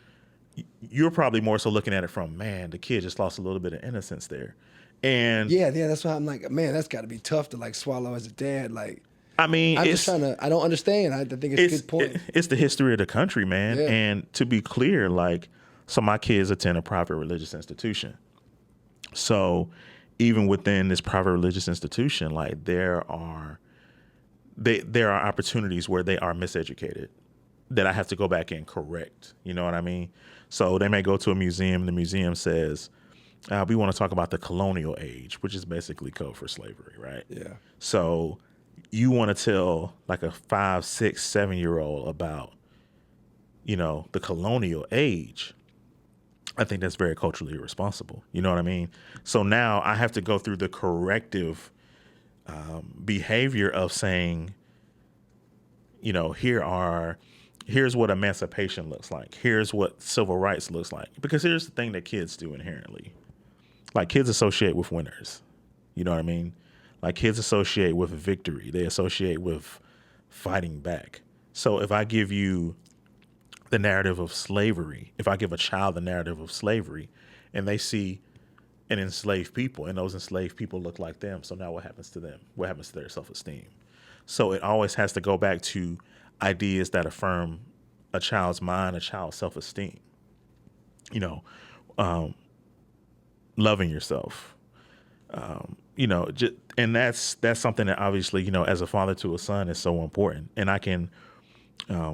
you're probably more so looking at it from, man, the kid just lost a little bit of innocence there. And yeah, that's why I'm like, man, that's got to be tough to like swallow as a dad. Like, I mean, I'm just trying to, I don't understand. I think it's a good point. It's the history of the country, man. Yeah. And to be clear, like, so my kids attend a private religious institution. So even within this private religious institution, like there are opportunities where they are miseducated that I have to go back and correct. You know what I mean? So they may go to a museum and the museum says, we want to talk about the colonial age, which is basically code for slavery, right? Yeah. So you want to tell like a 5, 6, 7-year-old about, you know, the colonial age. I think that's very culturally irresponsible. You know what I mean? So now I have to go through the corrective behavior of saying, you know, here are here's what emancipation looks like. Here's what civil rights looks like. Because here's the thing that kids do inherently. Like, kids associate with winners. You know what I mean? Like, kids associate with victory. They associate with fighting back. So if I give you the narrative of slavery, if I give a child the narrative of slavery, and they see an enslaved people, and those enslaved people look like them, so now what happens to them? What happens to their self-esteem? So it always has to go back to ideas that affirm a child's mind, a child's self-esteem. You know, loving yourself. And that's something that obviously, you know, as a father to a son is so important. And I can, I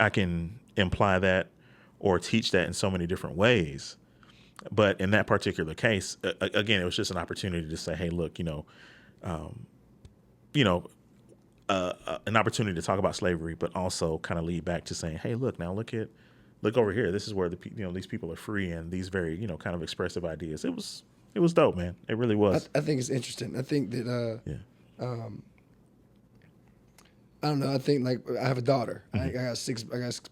can imply that or teach that in so many different ways. But in that particular case, again, it was just an opportunity to say, hey, look, an opportunity to talk about slavery, but also kind of lead back to saying, hey, look over here. This is where these people are free, and these very, kind of expressive ideas. It was dope, man. It really was. I think it's interesting. I think that, I don't know. I think, like, I have a daughter. Mm-hmm. I got six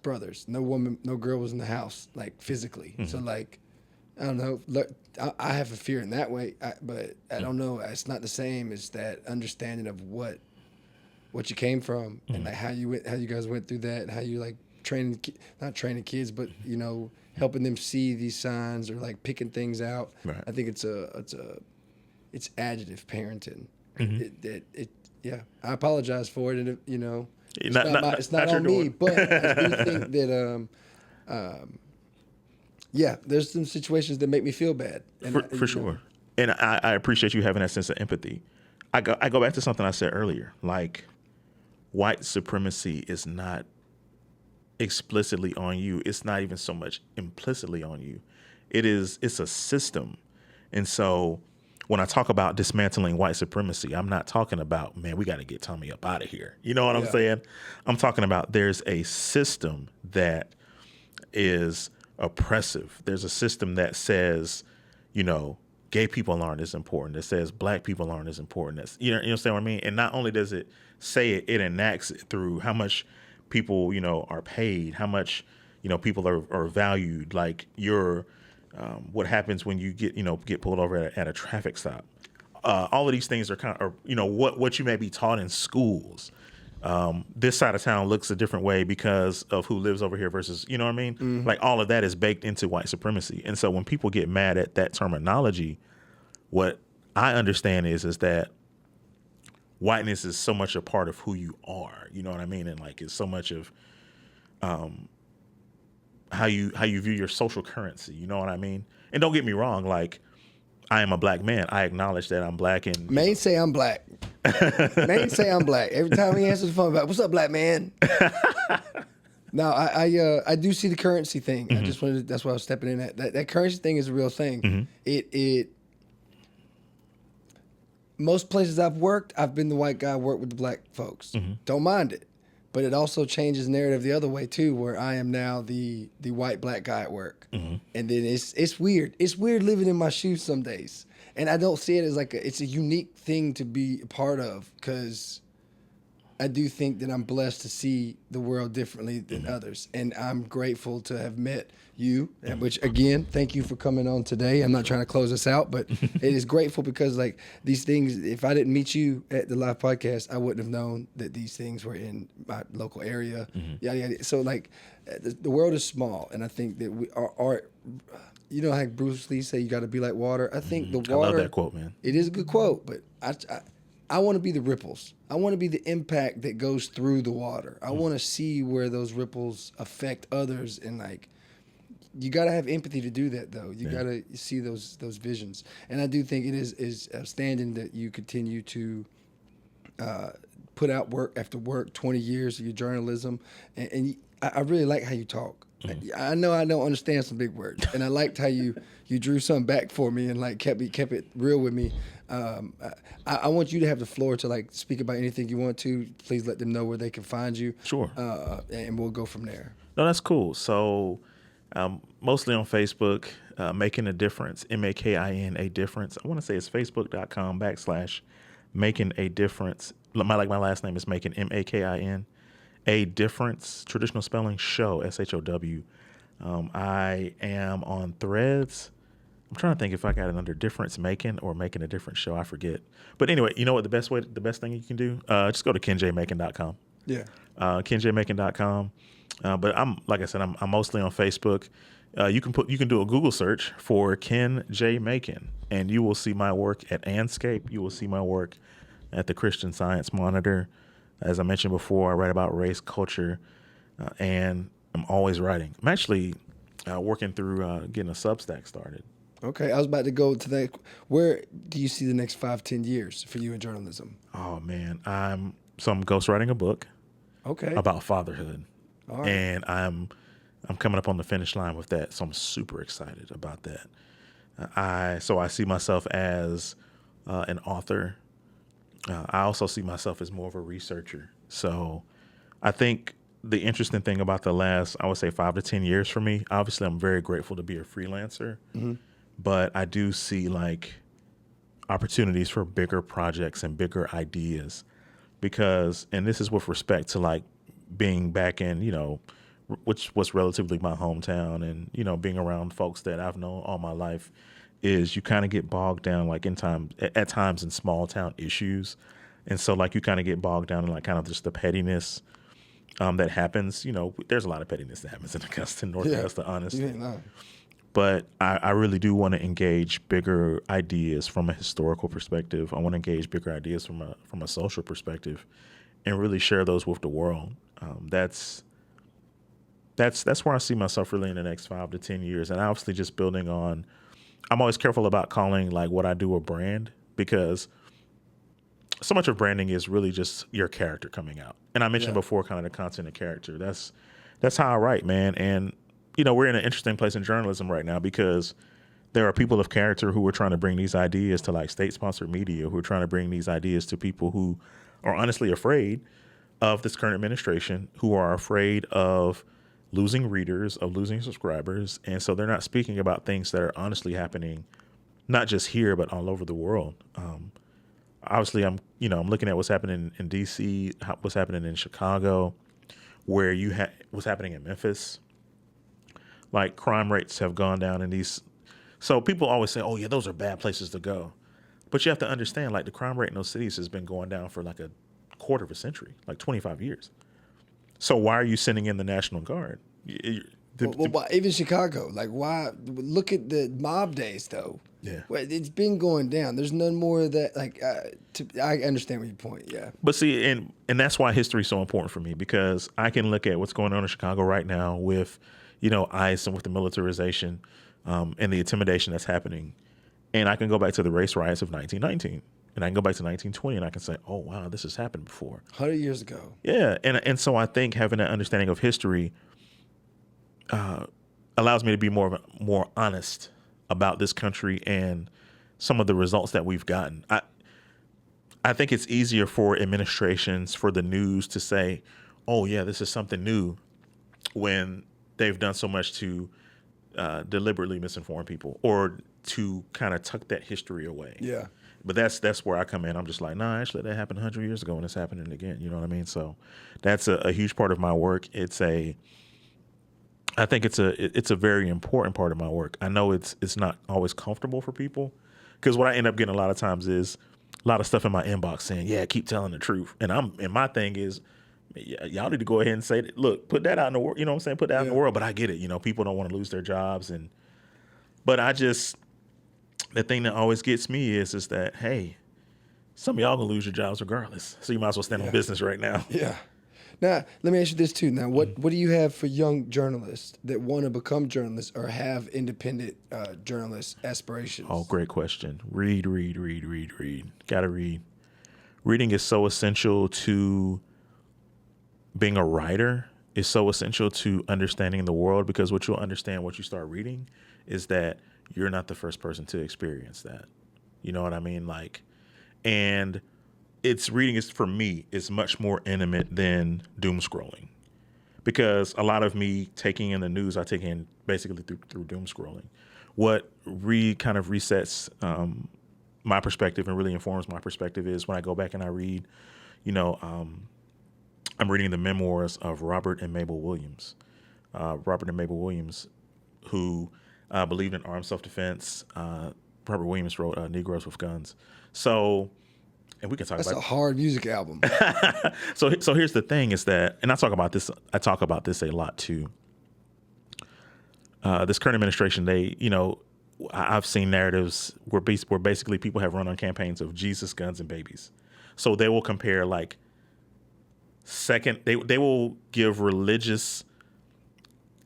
brothers. No girl was in the house, like, physically. Mm-hmm. So, like, I don't know. Look, I have a fear in that way, but I don't know. It's not the same as that understanding of what you came from, and like how you guys went through that, and how you like not training kids, but helping them see these signs or like picking things out. Right. I think it's adjective parenting. Mm-hmm. Yeah. I apologize for it, and it's not your on me, doing. but I do think that there's some situations that make me feel bad. And For sure. And I appreciate you having that sense of empathy. I go back to something I said earlier, like, white supremacy is not explicitly on you. It's not even so much implicitly on you. It's a system. And so when I talk about dismantling white supremacy, I'm not talking about, man, we got to get Tommy up out of here. You know what I'm saying? I'm talking about there's a system that is oppressive. There's a system that says, gay people aren't as important. That says black people aren't as important. That's, you understand what I mean? And not only does it say it, it enacts it through how much people, are paid, how much, people are valued, like what happens when you get pulled over at a traffic stop. All of these things are what you may be taught in schools. This side of town looks a different way because of who lives over here versus, you know what I mean? Mm-hmm. Like, all of that is baked into white supremacy. And so when people get mad at that terminology, what I understand is that whiteness is so much a part of who you are, you know what I mean? And like, it's so much of how you view your social currency, you know what I mean? And don't get me wrong, like, I am a black man. I acknowledge that I'm black. And Main say I'm black. Main say I'm black. Every time he answers the phone, like, what's up, black man? No, I do see the currency thing. Mm-hmm. I just wanted that's why I was stepping in. That currency thing is a real thing. Mm-hmm. It most places I've worked, I've been the white guy, worked with the black folks. Mm-hmm. Don't mind it. But it also changes narrative the other way too, where I am now the white black guy at work. Mm-hmm. And then it's weird. It's weird living in my shoes some days. And I don't see it as like it's a unique thing to be a part of, because I do think that I'm blessed to see the world differently than others. And I'm grateful to have met you, which, again, thank you for coming on today. I'm not trying to close us out, but it is grateful because, like, these things, if I didn't meet you at the live podcast, I wouldn't have known that these things were in my local area. Mm-hmm. Yada, yada. So, like, the world is small, and I think that we are you know how Bruce Lee say you got to be like water? I think the water. I love that quote, man. It is a good quote, but I want to be the ripples. I want to be the impact that goes through the water. I want to see where those ripples affect others, and like, you got to have empathy to do that, though. You got to see those visions, and I do think it is outstanding that you continue to put out work after work, 20 years of your journalism, and I really like how you talk. I know I don't understand some big words, and I liked how you drew something back for me and like kept it real with me. I want you to have the floor to like speak about anything you want to. Please let them know where they can find you. Sure. And we'll go from there. No, that's cool. So mostly on Facebook, Makin A Difference, Makin A Difference. I want to say it's facebook.com/Makin A Difference. My last name is Makin, Makin. A Difference, traditional spelling, show, SHOW. I am on Threads. I'm trying to think if I got it under Difference Makin or Making a Difference show. I forget. But anyway, you know what the best thing you can do? Just go to kenjmakin.com. Yeah. kenjmakin.com. But like I said, I'm mostly on Facebook. You can do a Google search for Ken J Makin, and you will see my work at Anscape. You will see my work at the Christian Science Monitor. As I mentioned before, I write about race, culture, and I'm always writing. I'm actually working through getting a Substack started. Okay, I was about to go to that. Where do you see the next 5-10 years for you in journalism? Oh man, I'm ghostwriting a book Okay. about fatherhood, All right. and I'm coming up on the finish line with that, so I'm super excited about that. I see myself as an author. I also see myself as more of a researcher. So I think the interesting thing about the last, I would say 5 to 10 years for me, obviously I'm very grateful to be a freelancer, but I do see like opportunities for bigger projects and bigger ideas because, and this is with respect to like being back in, which was relatively my hometown and, being around folks that I've known all my life, is you kind of get bogged down like at times in small town issues. And so like you kind of get bogged down in like kind of just the pettiness that happens. There's a lot of pettiness that happens in Augusta, North Augusta, honestly. You ain't lying. But I really do want to engage bigger ideas from a historical perspective. I want to engage bigger ideas from a social perspective and really share those with the world. That's where I see myself really in the next 5 to 10 years. And obviously just building on, I'm always careful about calling like what I do a brand because so much of branding is really just your character coming out. And I mentioned before kind of the content and character. That's how I write, man. And, we're in an interesting place in journalism right now because there are people of character who are trying to bring these ideas to like state-sponsored media, who are trying to bring these ideas to people who are honestly afraid of this current administration, who are afraid of losing readers, of losing subscribers. And so they're not speaking about things that are honestly happening, not just here, but all over the world. Obviously, I'm looking at what's happening in DC, what's happening in Chicago, where what's happening in Memphis. Like crime rates have gone down in these. So people always say, oh yeah, those are bad places to go. But you have to understand, like the crime rate in those cities has been going down for like a quarter of a century, like 25 years. So why are you sending in the National Guard? Well, even Chicago, like why? Look at the mob days, though. Yeah. Well, it's been going down. There's none more of that. Like, I understand your point. Yeah. But see, and that's why history is so important for me because I can look at what's going on in Chicago right now with, ICE and with the militarization and the intimidation that's happening, and I can go back to the race riots of 1919. And I can go back to 1920 and I can say, oh, wow, this has happened before. 100 years ago. Yeah. And so I think having that understanding of history allows me to be more honest about this country and some of the results that we've gotten. I think it's easier for administrations, for the news to say, oh, yeah, this is something new when they've done so much to deliberately misinform people or to kind of tuck that history away. Yeah. But that's where I come in. I'm just like, nah, actually, that happened 100 years ago, and it's happening again. You know what I mean? So that's a huge part of my work. I think it's a very important part of my work. I know it's not always comfortable for people because what I end up getting a lot of times is a lot of stuff in my inbox saying, yeah, keep telling the truth. And my thing is, y'all need to go ahead and say, look, put that out in the world. You know what I'm saying? Put that out in the world. But I get it. People don't want to lose their jobs. But the thing that always gets me is that, hey, some of y'all gonna lose your jobs regardless. So you might as well stand on business right now. Yeah. Now, let me ask you this too. Now, what do you have for young journalists that want to become journalists or have independent journalist aspirations? Oh, great question. Read. Gotta read. Reading is so essential to being a writer. Is so essential to understanding the world because what you'll understand once you start reading is that you're not the first person to experience that. You know what I mean? And reading is, for me, is much more intimate than doom scrolling because a lot of me taking in the news, I take in basically through doom scrolling. What kind of resets my perspective and really informs my perspective is when I go back and I read, I'm reading the memoirs of Robert and Mabel Williams. Robert and Mabel Williams, who believed in armed self-defense. Robert Williams wrote Negroes with Guns. So, and we can talk That's about a hard music album. so here's the thing is that, and I talk about this a lot too. This current administration, I've seen narratives where basically people have run on campaigns of Jesus, guns, and babies. So they will compare like they will give religious,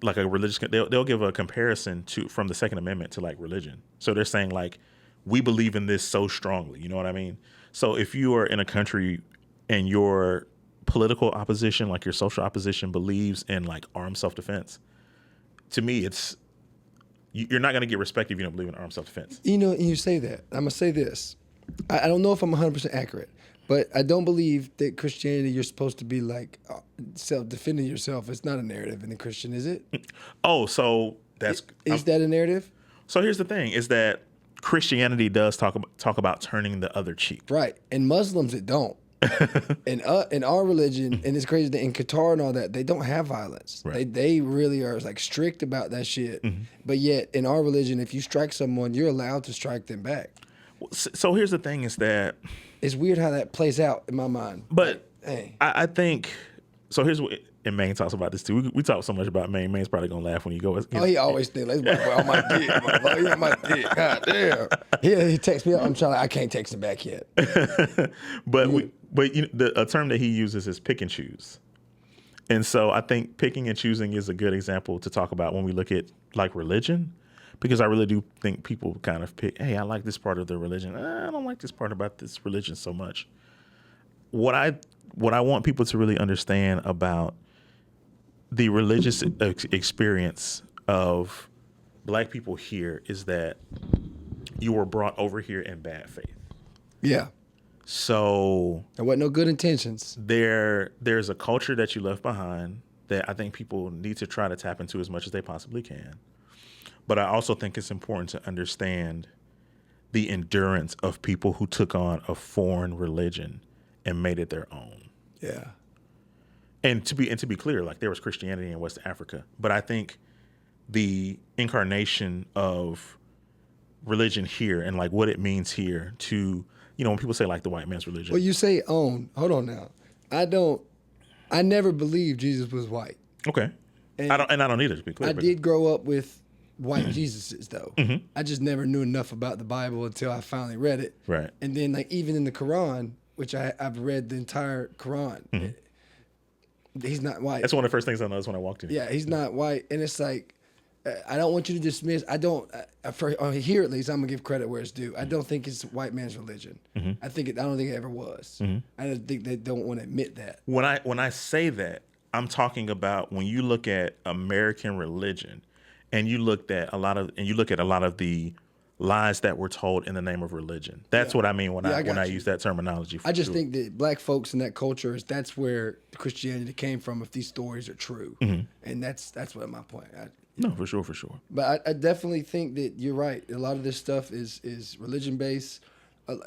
like a religious, they'll give a comparison from the Second Amendment to like religion. So they're saying like, we believe in this so strongly. You know what I mean? So if you are in a country and your political opposition, like your social opposition, believes in like armed self-defense, to me, you're not going to get respect if you don't believe in armed self-defense. You say that. I'm going to say this. I don't know if I'm 100% accurate, but I don't believe that Christianity, you're supposed to be like self-defending yourself. It's not a narrative in the Christian, is it? Oh, so Is that a narrative? So here's the thing, is that Christianity does talk about turning the other cheek. Right. And Muslims, it don't. in our religion, and it's crazy that in Qatar and all that, they don't have violence. Right. They really are like strict about that shit. Mm-hmm. But yet in our religion, if you strike someone, you're allowed to strike them back. So here's the thing is that it's weird how that plays out in my mind. But like, hey. I think, so here's what, and Maine talks about this too. We talk so much about Maine. Maine's probably going to laugh when you go. He always thinks, let's on my dick. On my dick. God damn. He texts me up. I'm trying I can't text him back yet. But a term that he uses is pick and choose. And so I think picking and choosing is a good example to talk about when we look at like religion, because I really do think people kind of pick, hey, I like this part of the religion. I don't like this part about this religion so much. What I want people to really understand about the religious experience of Black people here is that you were brought over here in bad faith. Yeah. So there wasn't no good intentions. There's a culture that you left behind that I think people need to try to tap into as much as they possibly can. But I also think it's important to understand the endurance of people who took on a foreign religion and made it their own. Yeah. And to be clear, like there was Christianity in West Africa, but I think the incarnation of religion here and like what it means here to, when people say like the white man's religion. Well, you say own. Hold on now. I never believed Jesus was white. Okay. I don't either, to be clear. I did grow up with white Jesuses though. Mm-hmm. I just never knew enough about the Bible until I finally read it. Right. And then like even in the Quran, which I've read the entire Quran, he's not white. That's one of the first things I noticed when I walked in. Yeah, he's not white. And it's like, I don't want you to dismiss, here at least, I'm going to give credit where it's due. I don't think it's white man's religion. Mm-hmm. I don't think it ever was. Mm-hmm. I don't think they don't want to admit that. When I say that, I'm talking about when you look at American religion and you look at a lot of the lies that were told in the name of religion. That's what I mean when I use that terminology. I just think that Black folks in that culture, that's where Christianity came from if these stories are true. Mm-hmm. And that's what my point. No, for sure. But I definitely think that you're right. A lot of this stuff is religion-based.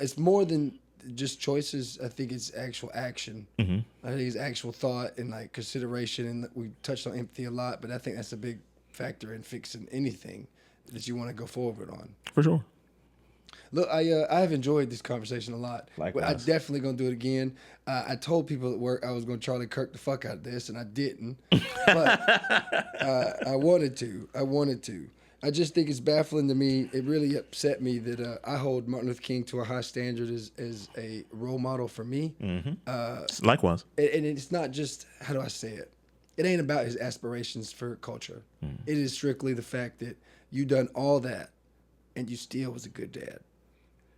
It's more than just choices. I think it's actual action. Mm-hmm. I think it's actual thought and like consideration. And we touched on empathy a lot, but I think that's a big factor in fixing anything that you want to go forward on. For sure. Look, I have enjoyed this conversation a lot. Likewise. I'm definitely going to do it again. I told people at work I was going to Charlie Kirk the fuck out of this, and I didn't. But I wanted to. I just think it's baffling to me. It really upset me that I hold Martin Luther King to a high standard as a role model for me. Mm-hmm. Likewise. And it's not just, how do I say it? It ain't about his aspirations for culture. Mm. It is strictly the fact that you done all that, and you still was a good dad.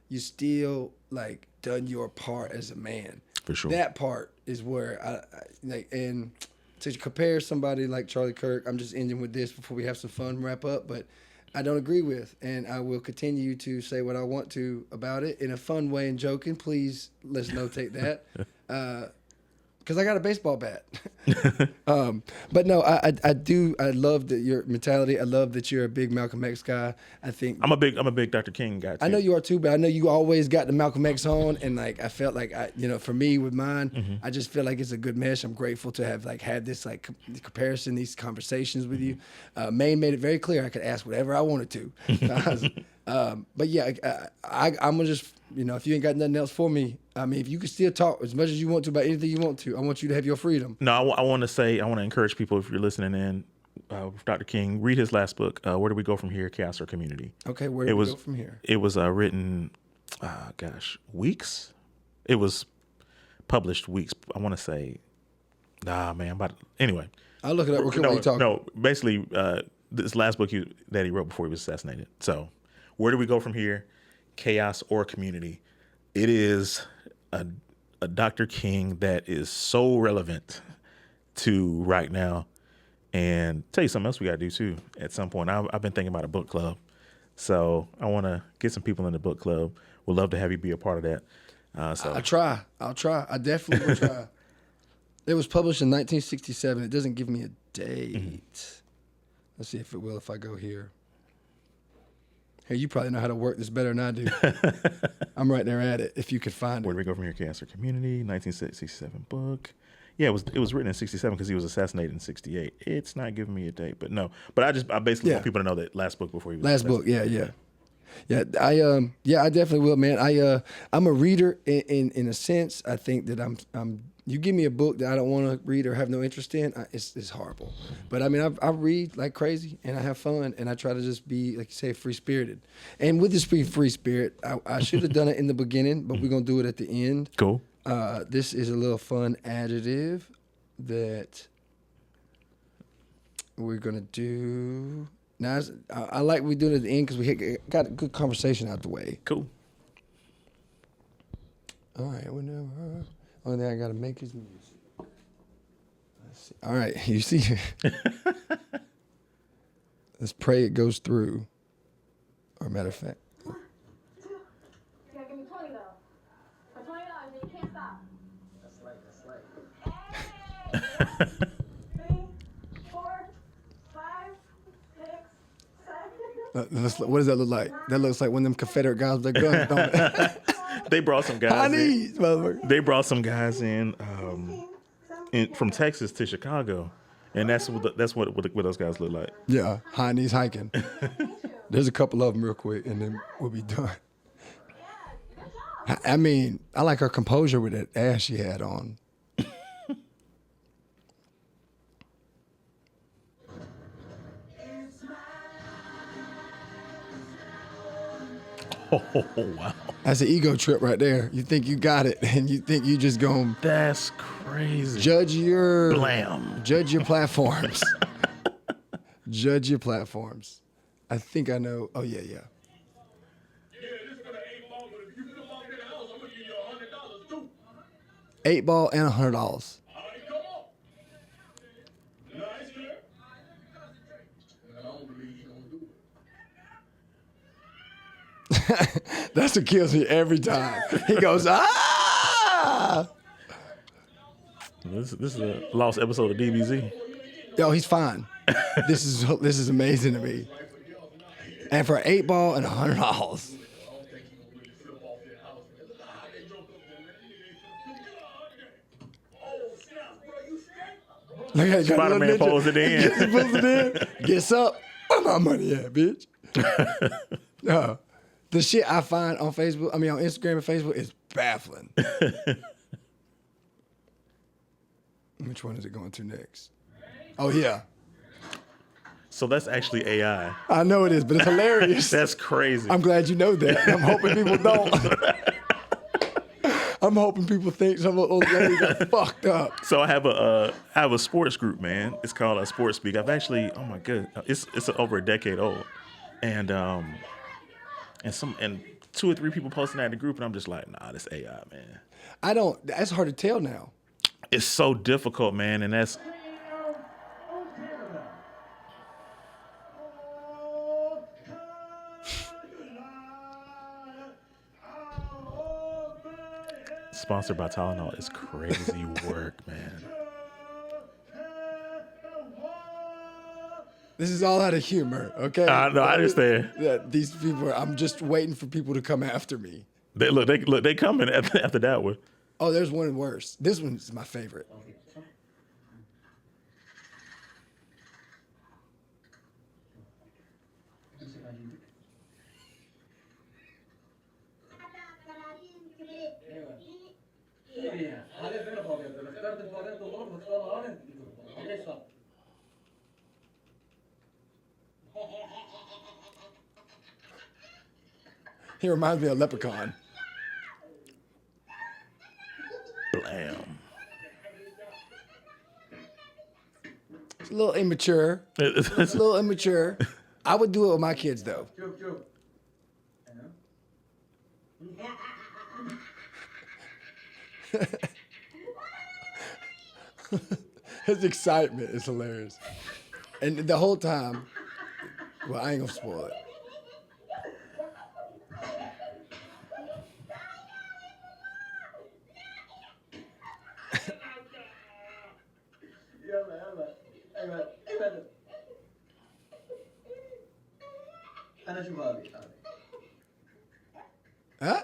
You still like done your part as a man. For sure. That part is where I like, and to compare somebody like Charlie Kirk, I'm just ending with this before we have some fun wrap up, but I don't agree with, and I will continue to say what I want to about it in a fun way and joking. Please let's notate that. because I got a baseball bat. But no, I love your mentality. I love that you're a big Malcolm X guy. I think I'm a big Dr. King guy too. I know you are too, but I know you always got the Malcolm X on, and like I felt like for me with mine, I just feel like it's a good mesh. I'm grateful to have like had this like comparison, these conversations with you. Maine made it very clear I could ask whatever I wanted to. But yeah, I'm gonna just if you ain't got nothing else for me, I mean, if you can still talk as much as you want to about anything you want to, I want you to have your freedom. No, I want to encourage people, if you're listening in, with Dr. King, read his last book, Where Do We Go From Here, Chaos or Community? Okay, where do we go from here? It was written, weeks. It was published weeks. I want to say, but anyway. I'll look it up. What are you talking? No, basically, this last book that he wrote before he was assassinated. So, Where Do We Go From Here, Chaos or Community? It is a Dr. King that is so relevant to right now. And tell you something else we got to do too at some point. I've been thinking about a book club. So I want to get some people in the book club. Would love to have you be a part of that. I'll try. I definitely will try. It was published in 1967. It doesn't give me a date. Mm-hmm. Let's see if it will if I go here. Hey, you probably know how to work this better than I do. I'm right there at it. If you could find Where Do We Go From Here, Chaos or Community, 1967 book. Yeah, it was written in 67 because he was assassinated in 68. It's not giving me a date, but no. But I basically want people to know that last book before he was assassinated. Yeah, I definitely will, man. I'm a reader in a sense. I think that I'm you give me a book that I don't want to read or have no interest in, it's horrible. But I mean, I read like crazy and I have fun and I try to just be, like you say, free spirited. And with this free spirit, I should have done it in the beginning, but we're gonna do it at the end. Cool. This is a little fun adjective that we're gonna do. Now, I like we do it at the end because we got a good conversation out the way. Cool. All right, whenever. Only thing I gotta make is music. Let's see. All right, you see. Let's pray it goes through. Or matter of fact. $1, 2. You gotta give me 20 though. For $20, you can't stop. That's right. 3, 4, 5, 6, 7. What does that look like? That looks like one of them Confederate guys with their guns, don't it? They brought some guys in. They brought some guys in from Texas to Chicago, and that's what those guys look like. Yeah, high knees hiking. There's a couple of them real quick, and then we'll be done. I mean, I like her composure with that ass she had on. Oh, wow. That's an ego trip right there. You think you got it, and you think you just going to That's crazy. Judge your platforms. Judge your platforms. I think I know. Oh, yeah. Yeah, this is for the 8 ball, but if you come out in the house, I'm going to give you $100 too. 8 ball and $100. All right, come on. Nice, clear. I don't believe you're going to do it. That's what kills me every time. He goes, ah! This is a lost episode of DBZ. Yo, he's fine. This is amazing to me. And for 8 ball and $100. Look at Spider-Man pulls it in. He pulls it in. Gets up. Where my money at, bitch? The shit I find on Facebook, on Instagram and Facebook is baffling. Which one is it going to next? Oh, yeah. So that's actually AI. I know it is, but it's hilarious. That's crazy. I'm glad you know that. I'm hoping people don't. I'm hoping people think some of those ladies got fucked up. So I have a sports group, man. It's called Sports Speak. I've actually, oh my god, it's over a decade old, and 2 or 3 people posting that in the group, and I'm just like, nah, this AI, man. That's hard to tell now. It's so difficult, man, and that's. sponsored by Tylenol is crazy work, man. This is all out of humor, okay? No, I understand. That these people, I'm just waiting for people to come after me. They coming after that one. Oh, there's one worse. This one's my favorite. He reminds me of Leprechaun. Blam. It's a little immature. It's a little immature. I would do it with my kids, though. His excitement is hilarious. And the whole time, well, I ain't gonna spoil it. Huh?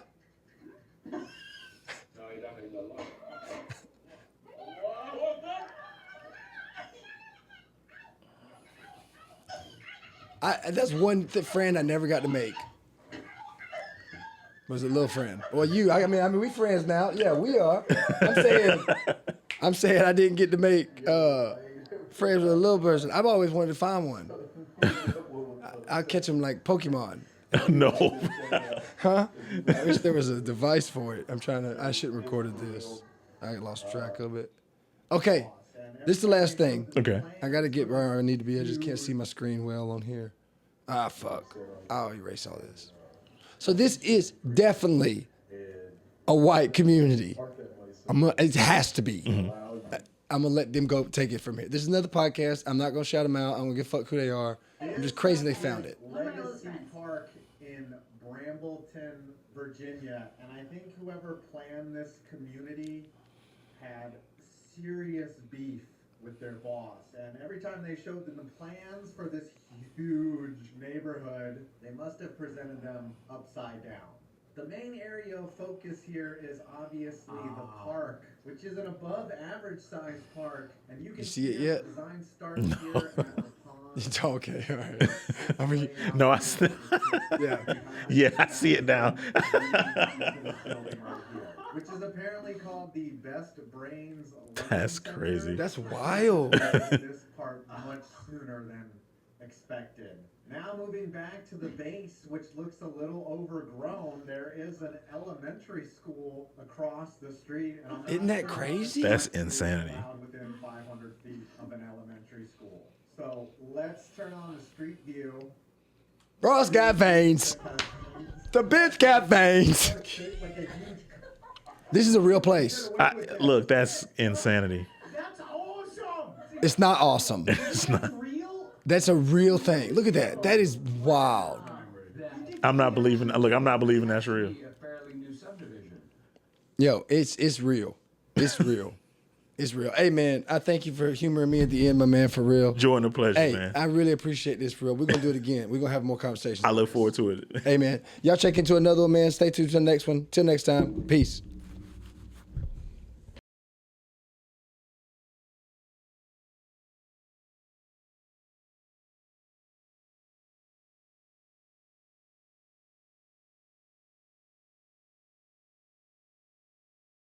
That's one friend I never got to make. Was a little friend. Well, you. I mean, we friends now. Yeah, we are. I'm saying I didn't get to make friends with a little person. I've always wanted to find one. I'll catch them like Pokemon. No. Huh? I wish there was a device for it. I shouldn't have recorded this. I lost track of it. Okay. This is the last thing. Okay. I got to get where I need to be. I just can't see my screen well on here. Ah, fuck. I'll erase all this. So this is definitely a white community. It has to be. Mm-hmm. I'm going to let them go take it from here. This is another podcast. I'm not going to shout them out. I'm going to give a fuck who they are. I'm just crazy they found it. Legacy Park in Brambleton, Virginia. And I think whoever planned this community had serious beef with their boss. And every time they showed them the plans for this huge neighborhood, they must have presented them upside down. The main area of focus here is obviously the park, which is an above average sized park. And you can see it the yet? design starts here at the pond. Okay, all right. I mean, No, yeah. yeah, I see it now. Which is apparently called the Best Brains. That's crazy. That's wild. This part much sooner than expected. Now moving back to the base, which looks a little overgrown, there is an elementary school across the street. And I'm not Isn't that sure crazy? That's what's insanity. allowed within 500 feet of an elementary school. So let's turn on the street view. Ross got veins. The bitch got veins. Like a huge. This is a real place. Look, that's insanity. That's awesome. It's not awesome. It's not. Real? That's a real thing. Look at that. That is wild. I'm not believing. Look, I'm not believing that's real. A fairly new subdivision. Yo, it's real. It's real. It's real. Hey, man, I thank you for humoring me at the end, my man, for real. Joy and a pleasure, Hey, man. I really appreciate this, for real. We're going to do it again. We're going to have more conversations. I look forward to it. Hey, man. Y'all check into another one, man. Stay tuned to the next one. Till next time. Peace.